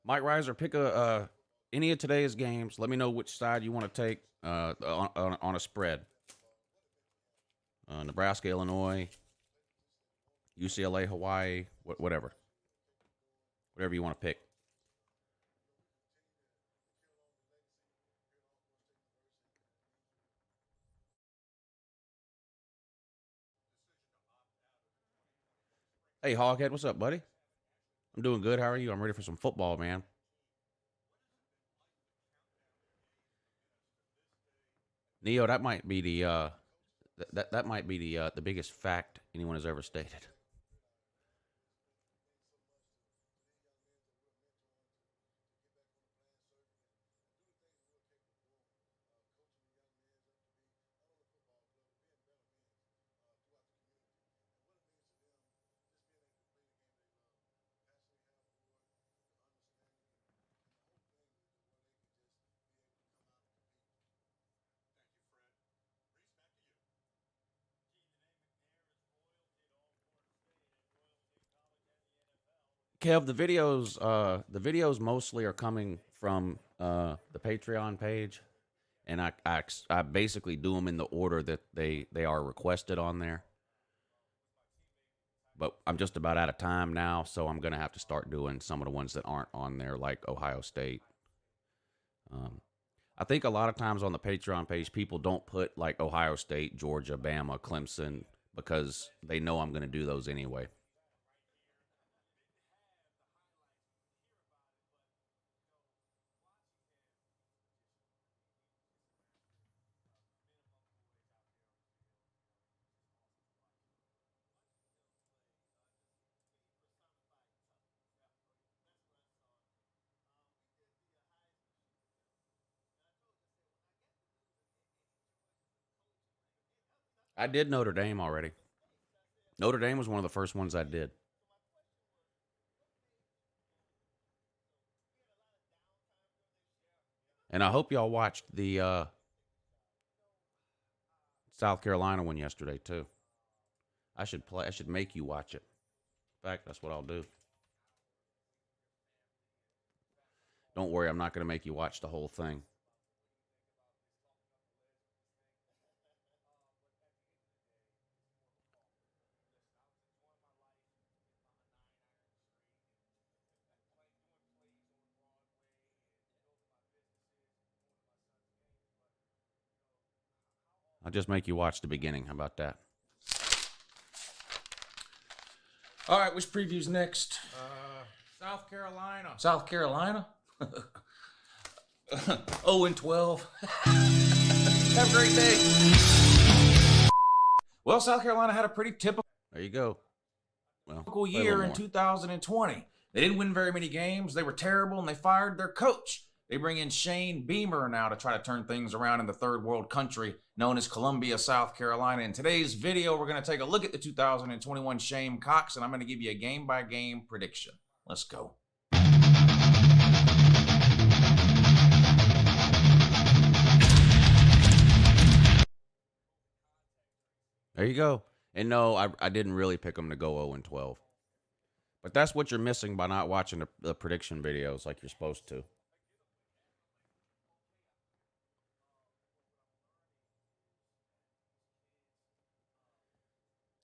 Mike Reiser, pick any of today's games. Let me know which side you want to take on a spread. Nebraska, Illinois, UCLA, Hawaii, whatever. Whatever you want to pick. Hey, Hoghead, what's up, buddy? I'm doing good. How are you? I'm ready for some football, man. Neo, that might be that might be the biggest fact anyone has ever stated. Kev, the videos mostly are coming from the Patreon page, and I basically do them in the order that they are requested on there. But I'm just about out of time now, so I'm gonna have to start doing some of the ones that aren't on there, like Ohio State. I think a lot of times on the Patreon page, people don't put like Ohio State, Georgia, Bama, Clemson because they know I'm gonna do those anyway. I did Notre Dame already. Notre Dame was one of the first ones I did. And I hope y'all watched the South Carolina one yesterday too. I should make you watch it. In fact, that's what I'll do. Don't worry, I'm not going to make you watch the whole thing. I'll just make you watch the beginning. How about that?
All right, which preview's next?
South Carolina.
South Carolina? 0-12. Have a great day. Well, South Carolina had a pretty typical
There you go. Well,
year in 2020. They didn't win very many games. They were terrible, and they fired their coach. They bring in Shane Beamer now to try to turn things around in the third world country known as Columbia, South Carolina. In today's video, we're going to take a look at the 2021 Gamecocks, and I'm going to give you a game-by-game prediction. Let's go.
There you go. And no, I didn't really pick them to go 0-12. But that's what you're missing by not watching the prediction videos like you're supposed to.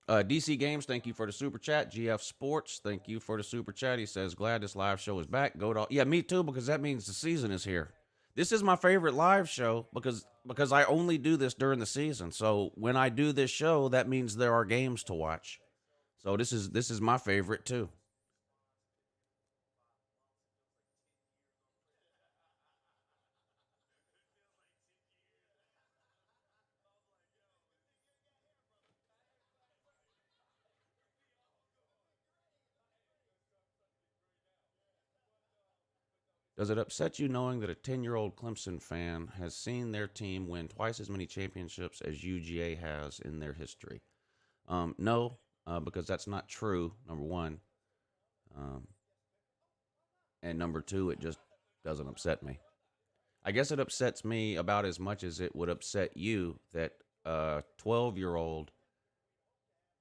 DC Games, thank you for the super chat. GF Sports, thank you for the super chat. He says, glad this live show is back. Yeah, me too, because that means the season is here. This is my favorite live show because I only do this during the season. So when I do this show, that means there are games to watch. So this is my favorite too. Does it upset you knowing that a 10-year-old Clemson fan has seen their team win twice as many championships as UGA has in their history? No, because that's not true, number one. And number two, it just doesn't upset me. I guess it upsets me about as much as it would upset you that a 12-year-old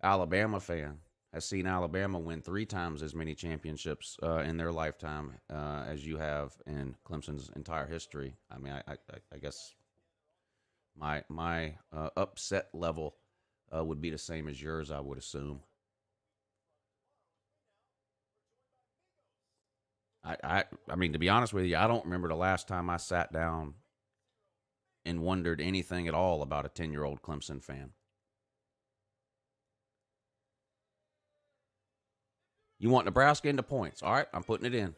Alabama fan has seen Alabama win 3 times as many championships in their lifetime as you have in Clemson's entire history. I mean, I guess my upset level would be the same as yours, I would assume. I mean, to be honest with you, I don't remember the last time I sat down and wondered anything at all about a 10-year-old Clemson fan. You want Nebraska into points. All right, I'm putting it in.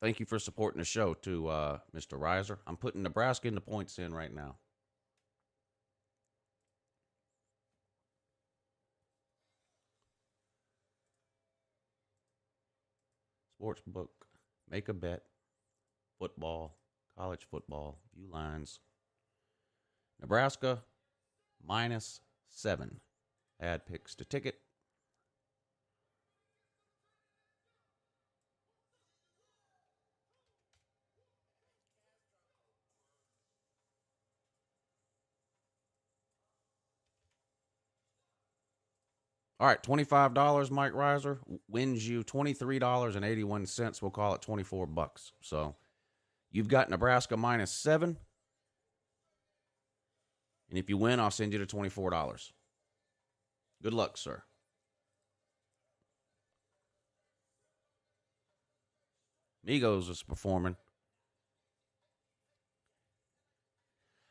Thank you for supporting the show, too, Mr. Reiser. I'm putting Nebraska into points in right now. Sportsbook, make a bet, football, college football, view lines. Nebraska, -7. Add picks to ticket. All right, $25, Mike Reiser, wins you $23.81. We'll call it $24. So you've got Nebraska -7. And if you win, I'll send you the $24. Good luck, sir. Migos is performing.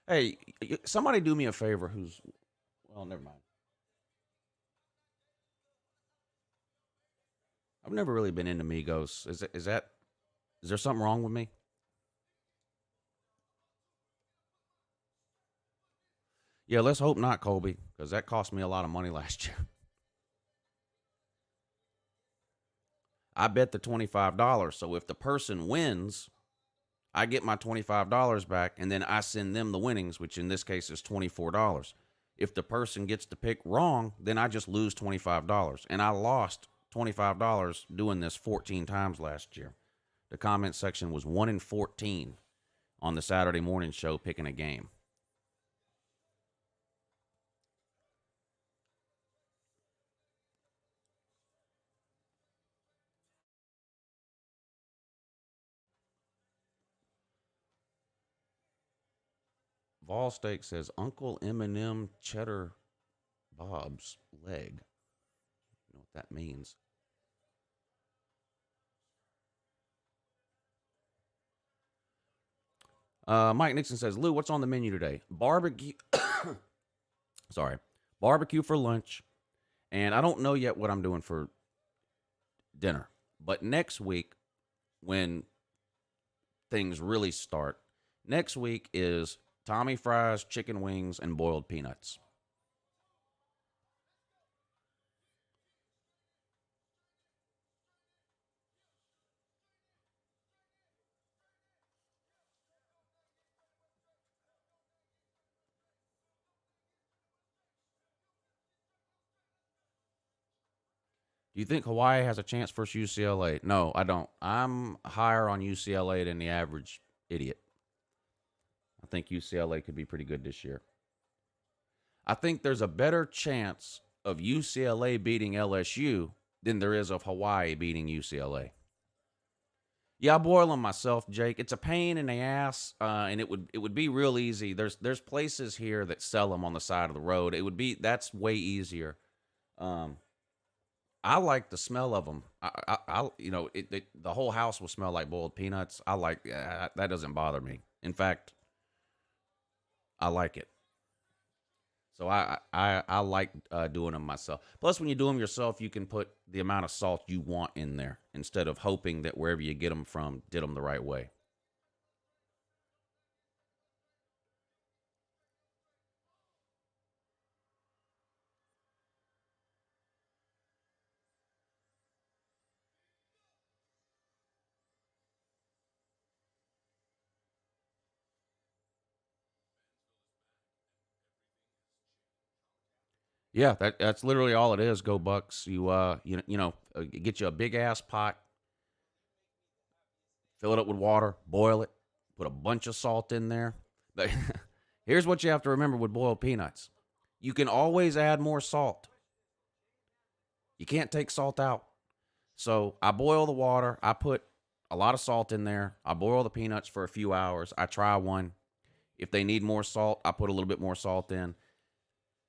Hey, somebody do me a favor well, never mind. I've never really been into Migos. Is there something wrong with me? Yeah, let's hope not, Colby, because that cost me a lot of money last year. I bet the $25. So if the person wins, I get my $25 back, and then I send them the winnings, which in this case is $24. If the person gets to pick wrong, then I just lose $25. And I lost $25 doing this 14 times last year. The comment section was 1 in 14 on the Saturday morning show picking a game. Vol Steak says Uncle Eminem Cheddar Bob's leg. I don't know what that means. Mike Nixon says, Lou, what's on the menu today? Barbecue. Sorry. Barbecue for lunch. And I don't know yet what I'm doing for dinner. But next week, when things really start, next week is Tommy fries, chicken wings, and boiled peanuts. Do you think Hawaii has a chance versus UCLA? No, I don't. I'm higher on UCLA than the average idiot. I think UCLA could be pretty good this year. I think there's a better chance of UCLA beating LSU than there is of Hawaii beating UCLA. Yeah, I boil them myself, Jake. It's a pain in the ass, and it would be real easy. There's places here that sell them on the side of the road. That's way easier. I like the smell of them. The whole house will smell like boiled peanuts. That doesn't bother me. In fact, I like it. So I like doing them myself. Plus, when you do them yourself, you can put the amount of salt you want in there instead of hoping that wherever you get them from did them the right way. Yeah, that's literally all it is. Go Bucks! Get you a big ass pot, fill it up with water, boil it, put a bunch of salt in there. Here's what you have to remember with boiled peanuts: you can always add more salt. You can't take salt out. So I boil the water. I put a lot of salt in there. I boil the peanuts for a few hours. I try one. If they need more salt, I put a little bit more salt in.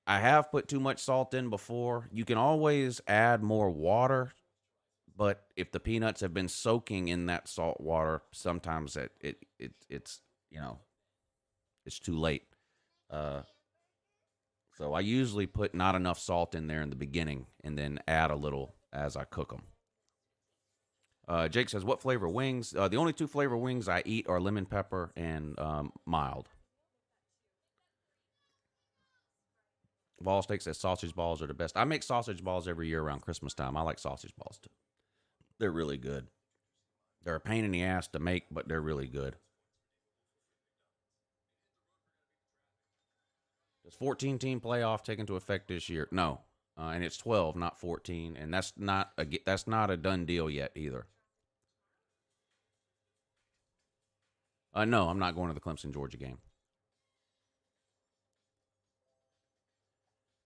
I have put too much salt in before. You can always add more water, but if the peanuts have been soaking in that salt water, sometimes it's too late. So I usually put not enough salt in there in the beginning and then add a little as I cook them. Jake says, what flavor wings? The only two flavor wings I eat are lemon pepper and mild. Ball Steak says sausage balls are the best. I make sausage balls every year around Christmas time. I like sausage balls too. They're really good. They're a pain in the ass to make, but they're really good. Does 14-team playoff take into effect this year? No, and it's 12, not 14, and that's not a done deal yet either. No, I'm not going to the Clemson Georgia game.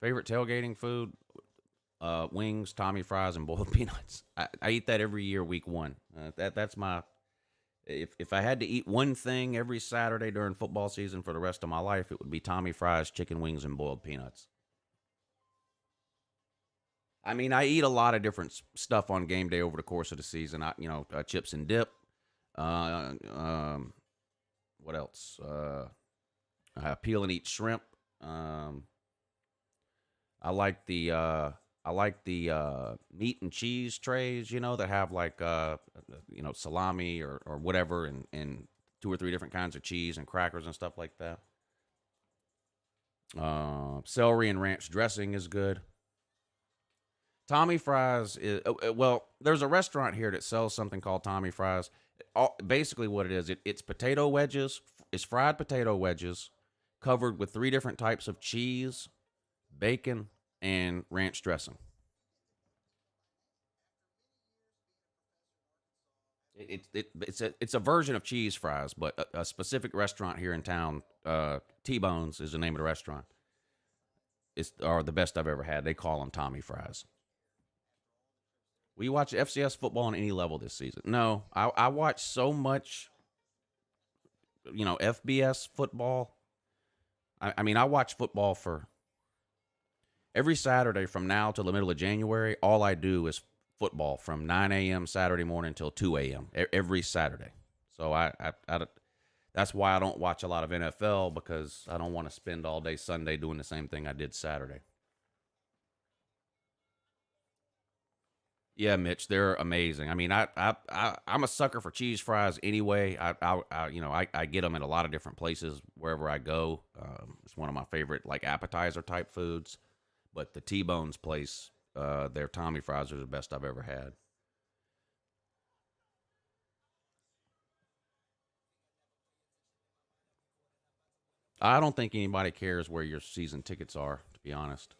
Favorite tailgating food? Wings, Tommy fries, and boiled peanuts. I eat that every year, week one. That's my. If I had to eat one thing every Saturday during football season for the rest of my life, it would be Tommy fries, chicken wings, and boiled peanuts. I mean, I eat a lot of different stuff on game day over the course of the season. Chips and dip. What else? I peel and eat shrimp. I like the meat and cheese trays, that have like salami or whatever, and 2 or 3 different kinds of cheese and crackers and stuff like that. Celery and ranch dressing is good. Tommy fries is well. There's a restaurant here that sells something called Tommy fries, Basically, what it is, it's potato wedges. It's fried potato wedges covered with 3 different types of cheese, bacon, and ranch dressing. It's a version of cheese fries, but a specific restaurant here in town, T-Bones is the name of the restaurant. Are the best I've ever had. They call them Tommy fries. Will you watch FCS football on any level this season? No, I watch so much, FBS football. I mean, I watch football for every Saturday from now till the middle of January. All I do is football from 9 a.m. Saturday morning until 2 a.m. every Saturday. So that's why I don't watch a lot of NFL, because I don't want to spend all day Sunday doing the same thing I did Saturday. Yeah, Mitch, they're amazing. I mean, I'm a sucker for cheese fries anyway. I get them at a lot of different places wherever I go. It's one of my favorite like appetizer type foods. But the T-Bones place, their Tommy fries are the best I've ever had. I don't think anybody cares where your season tickets are, to be honest.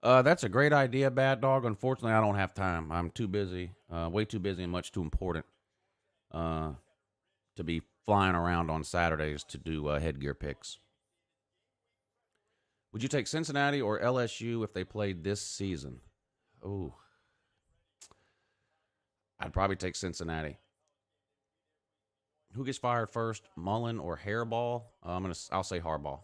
That's a great idea, Bad Dog. Unfortunately, I don't have time. I'm too busy, way too busy, and much too important uh, to be flying around on Saturdays to do headgear picks. Would you take Cincinnati or LSU if they played this season? Oh, I'd probably take Cincinnati. Who gets fired first, Mullen or Hairball? I'll say Harbaugh.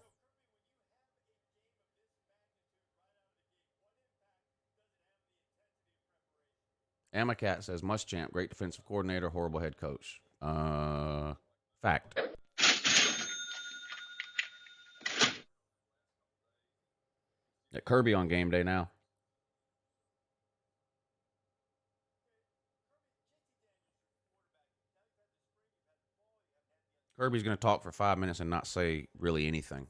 Amacat says Muschamp, great defensive coordinator, horrible head coach. Fact. Yeah, Kirby on game day now. Kirby's going to talk for 5 minutes and not say really anything.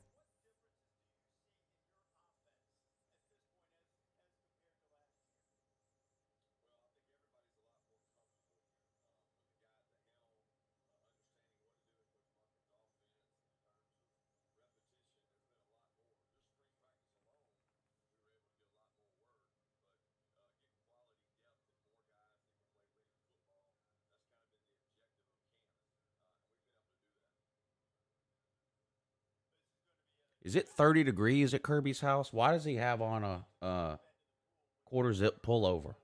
Is it 30 degrees at Kirby's house? Why does he have on a quarter zip pullover?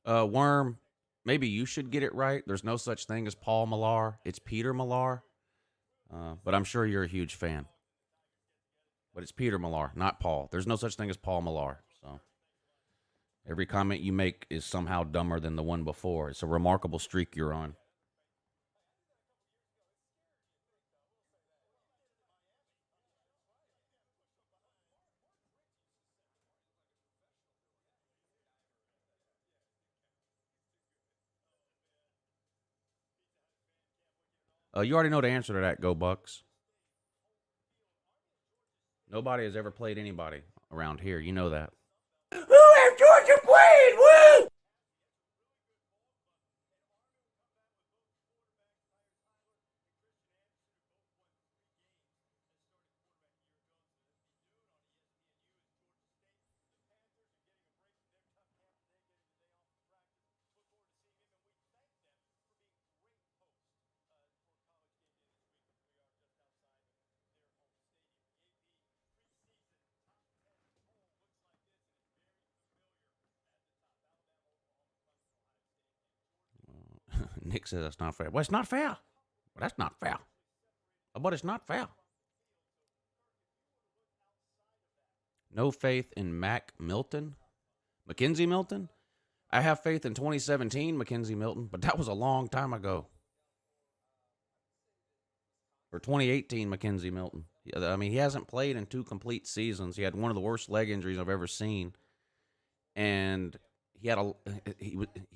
Worm, maybe you should get it right. There's no such thing as Paul Millar. It's Peter Millar. But I'm sure you're a huge fan. But it's Peter Millar, not Paul. There's no such thing as Paul Millar. So every comment you make is somehow dumber than the one before. It's a remarkable streak you're on. You already know the answer to that. Go Bucks. Nobody has ever played anybody around here. You know that.
Who have Georgia played? Woo!
Nick says that's not fair. Well, it's not fair. Well, that's not fair. But it's not fair. No faith in Mackenzie Milton? I have faith in 2017 Mackenzie Milton, but that was a long time ago. Or 2018 Mackenzie Milton. I mean, he hasn't played in 2 complete seasons. He had one of the worst leg injuries I've ever seen. And he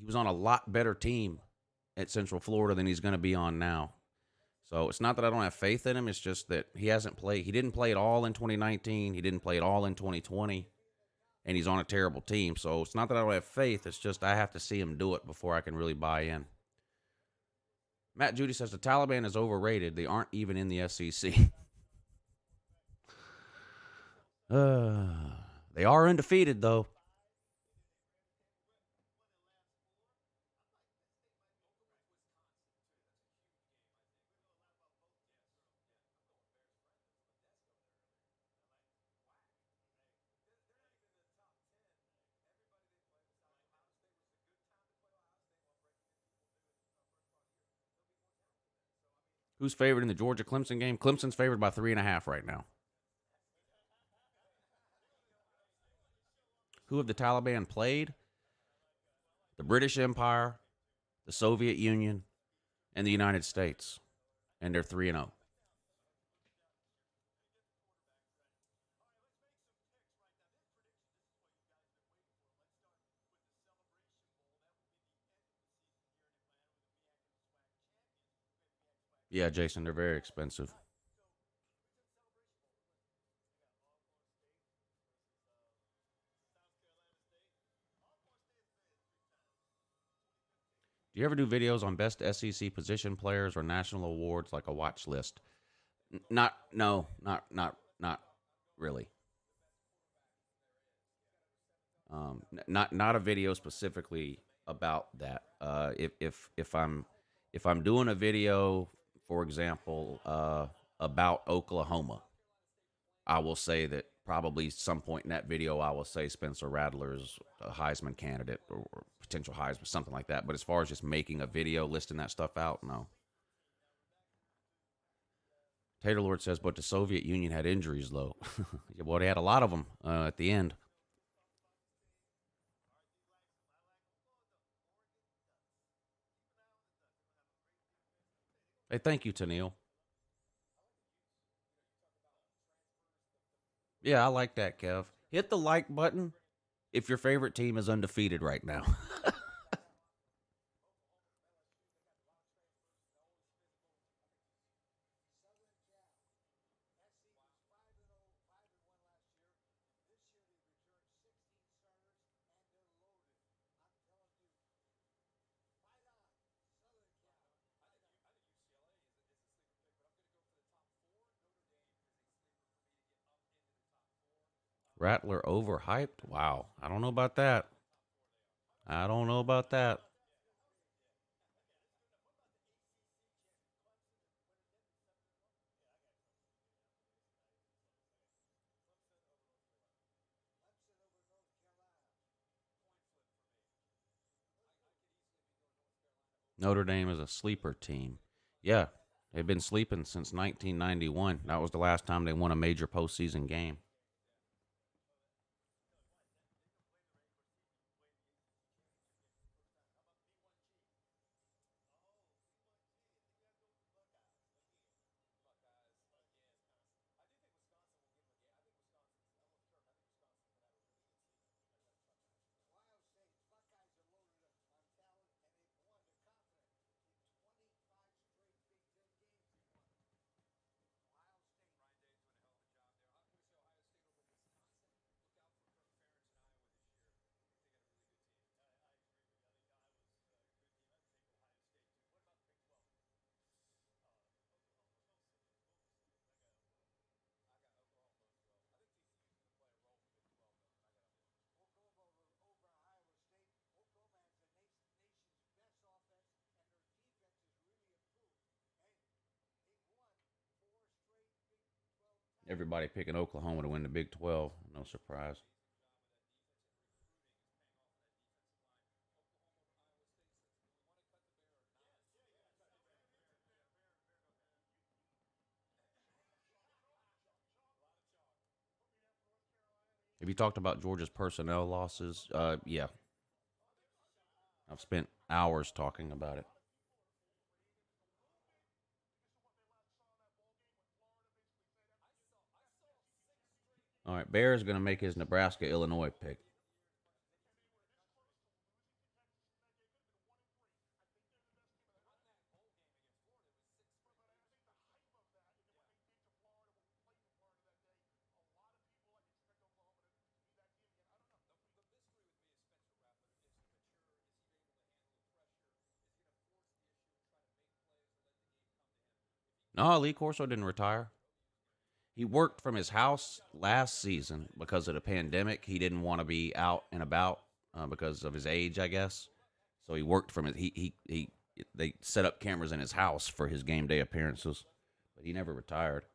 was on a lot better team at Central Florida than he's going to be on now. So it's not that I don't have faith in him. It's just that he hasn't played. He didn't play at all in 2019. He didn't play at all in 2020. And he's on a terrible team. So it's not that I don't have faith. It's just I have to see him do it before I can really buy in. Matt Judy says the Taliban is overrated. They aren't even in the SEC. They are undefeated, though. Who's favored in the Georgia-Clemson game? Clemson's favored by 3.5 right now. Who have the Taliban played? The British Empire, the Soviet Union, and the United States. And they're 3-0. Yeah, Jason, they're very expensive. Do you ever do videos on best SEC position players or national awards like a watch list? Not really. Not a video specifically about that. If I'm doing a video, for example, about Oklahoma, I will say that probably some point in that video I will say Spencer Rattler's a Heisman candidate or potential Heisman, something like that. But as far as just making a video listing that stuff out, no. Tater Lord says, but the Soviet Union had injuries, though. Well, they had a lot of them at the end. Hey, thank you, Tennille. Yeah, I like that, Kev. Hit the like button if your favorite team is undefeated right now. Rattler overhyped? Wow. I don't know about that. Notre Dame is a sleeper team. Yeah, they've been sleeping since 1991. That was the last time they won a major postseason game. Everybody picking Oklahoma to win the Big 12. No surprise. Have you talked about Georgia's personnel losses? Yeah. I've spent hours talking about it. All right, Bear's going to make his Nebraska-Illinois pick. No, Lee Corso didn't retire. He worked from his house last season because of the pandemic. He didn't want to be out and about because of his age, I guess. So he worked from it. They set up cameras in his house for his game day appearances, but he never retired.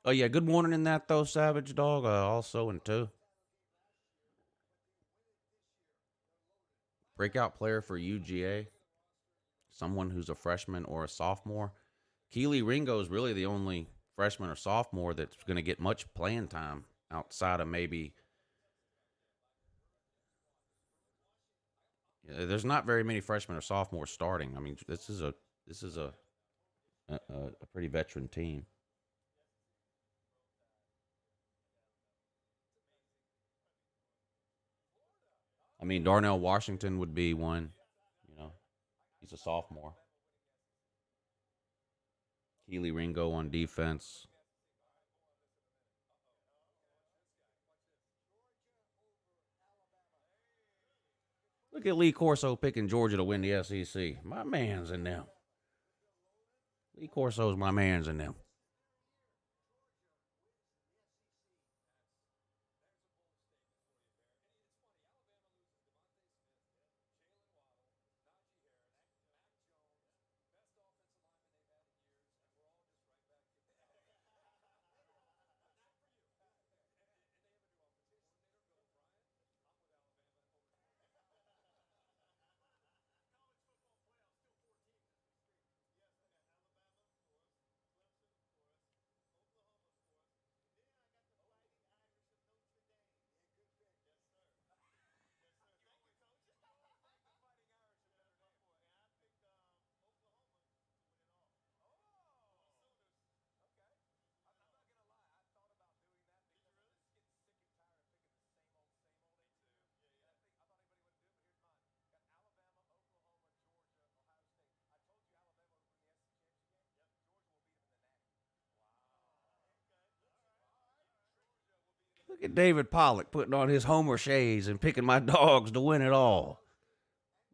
Oh yeah, good morning in that though, Savage Dog. Also in two. Breakout player for UGA, someone who's a freshman or a sophomore. Keely Ringo is really the only freshman or sophomore that's going to get much playing time outside of maybe. There's not very many freshmen or sophomores starting. I mean, this is a pretty veteran team. I mean, Darnell Washington would be one. You know, he's a sophomore. Keely Ringo on defense. Look at Lee Corso picking Georgia to win the SEC. My man's in them. Lee Corso's my man's in them. Look at David Pollock putting on his Homer shades and picking my dogs to win it all.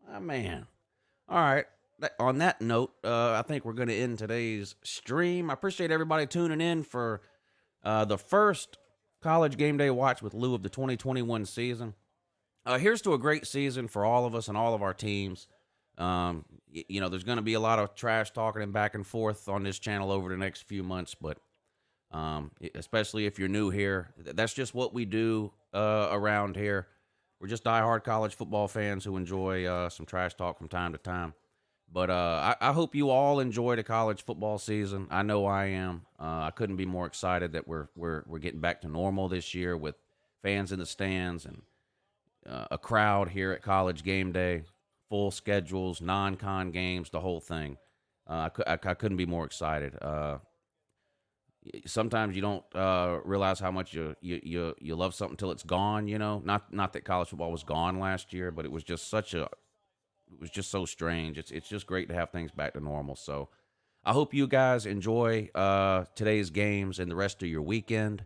My man. All right. On that note, I think we're going to end today's stream. I appreciate everybody tuning in for the first college game day watch with Lou of the 2021 season. Here's to a great season for all of us and all of our teams. There's going to be a lot of trash talking and back and forth on this channel over the next few months, but especially if you're new here, that's just what we do around here. We're just diehard college football fans who enjoy some trash talk from time to time. But I hope you all enjoy the college football season. I know I am. I couldn't be more excited that we're getting back to normal this year with fans in the stands and a crowd here at College Game Day, full schedules, non-con games, the whole thing. I couldn't be more excited. Sometimes you don't realize how much you love something until it's gone. You know, not that college football was gone last year, but it was just so strange. It's just great to have things back to normal. So I hope you guys enjoy today's games and the rest of your weekend.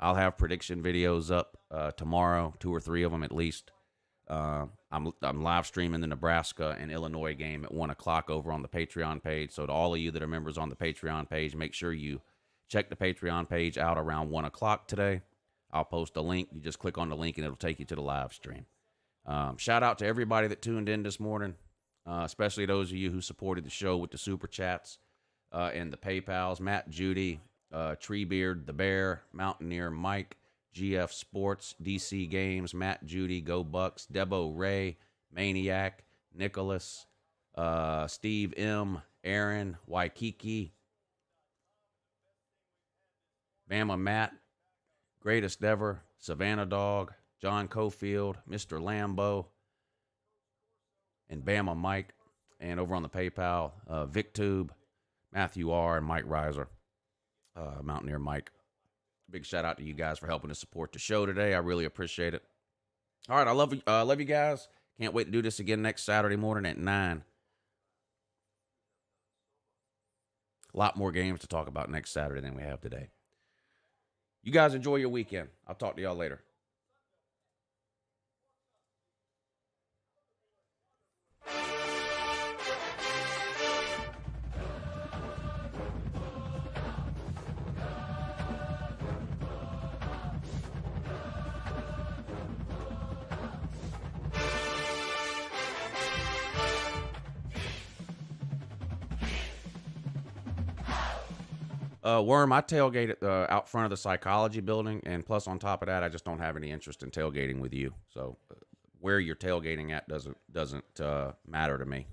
I'll have prediction videos up tomorrow, 2 or 3 of them at least. I'm live streaming the Nebraska and Illinois game at 1:00 over on the Patreon page. So to all of you that are members on the Patreon page, make sure you check the Patreon page out around 1:00 today. I'll post a link. You just click on the link and it'll take you to the live stream. Shout out to everybody that tuned in this morning, especially those of you who supported the show with the super chats and the PayPals. Matt, Judy, Treebeard, The Bear, Mountaineer, Mike, GF Sports, DC Games, Matt, Judy, Go Bucks, Debo Ray, Maniac, Nicholas, Steve M., Aaron, Waikiki, Bama Matt, Greatest Ever, Savannah Dog, John Cofield, Mr. Lambo, and Bama Mike. And over on the PayPal, VicTube, Matthew R., and Mike Reiser, Mountaineer Mike. Big shout out to you guys for helping to support the show today. I really appreciate it. All right, I love you guys. Can't wait to do this again next Saturday morning at 9. A lot more games to talk about next Saturday than we have today. You guys enjoy your weekend. I'll talk to y'all later. Worm, I tailgate out front of the psychology building, and plus on top of that, I just don't have any interest in tailgating with you. So where you're tailgating at doesn't matter to me.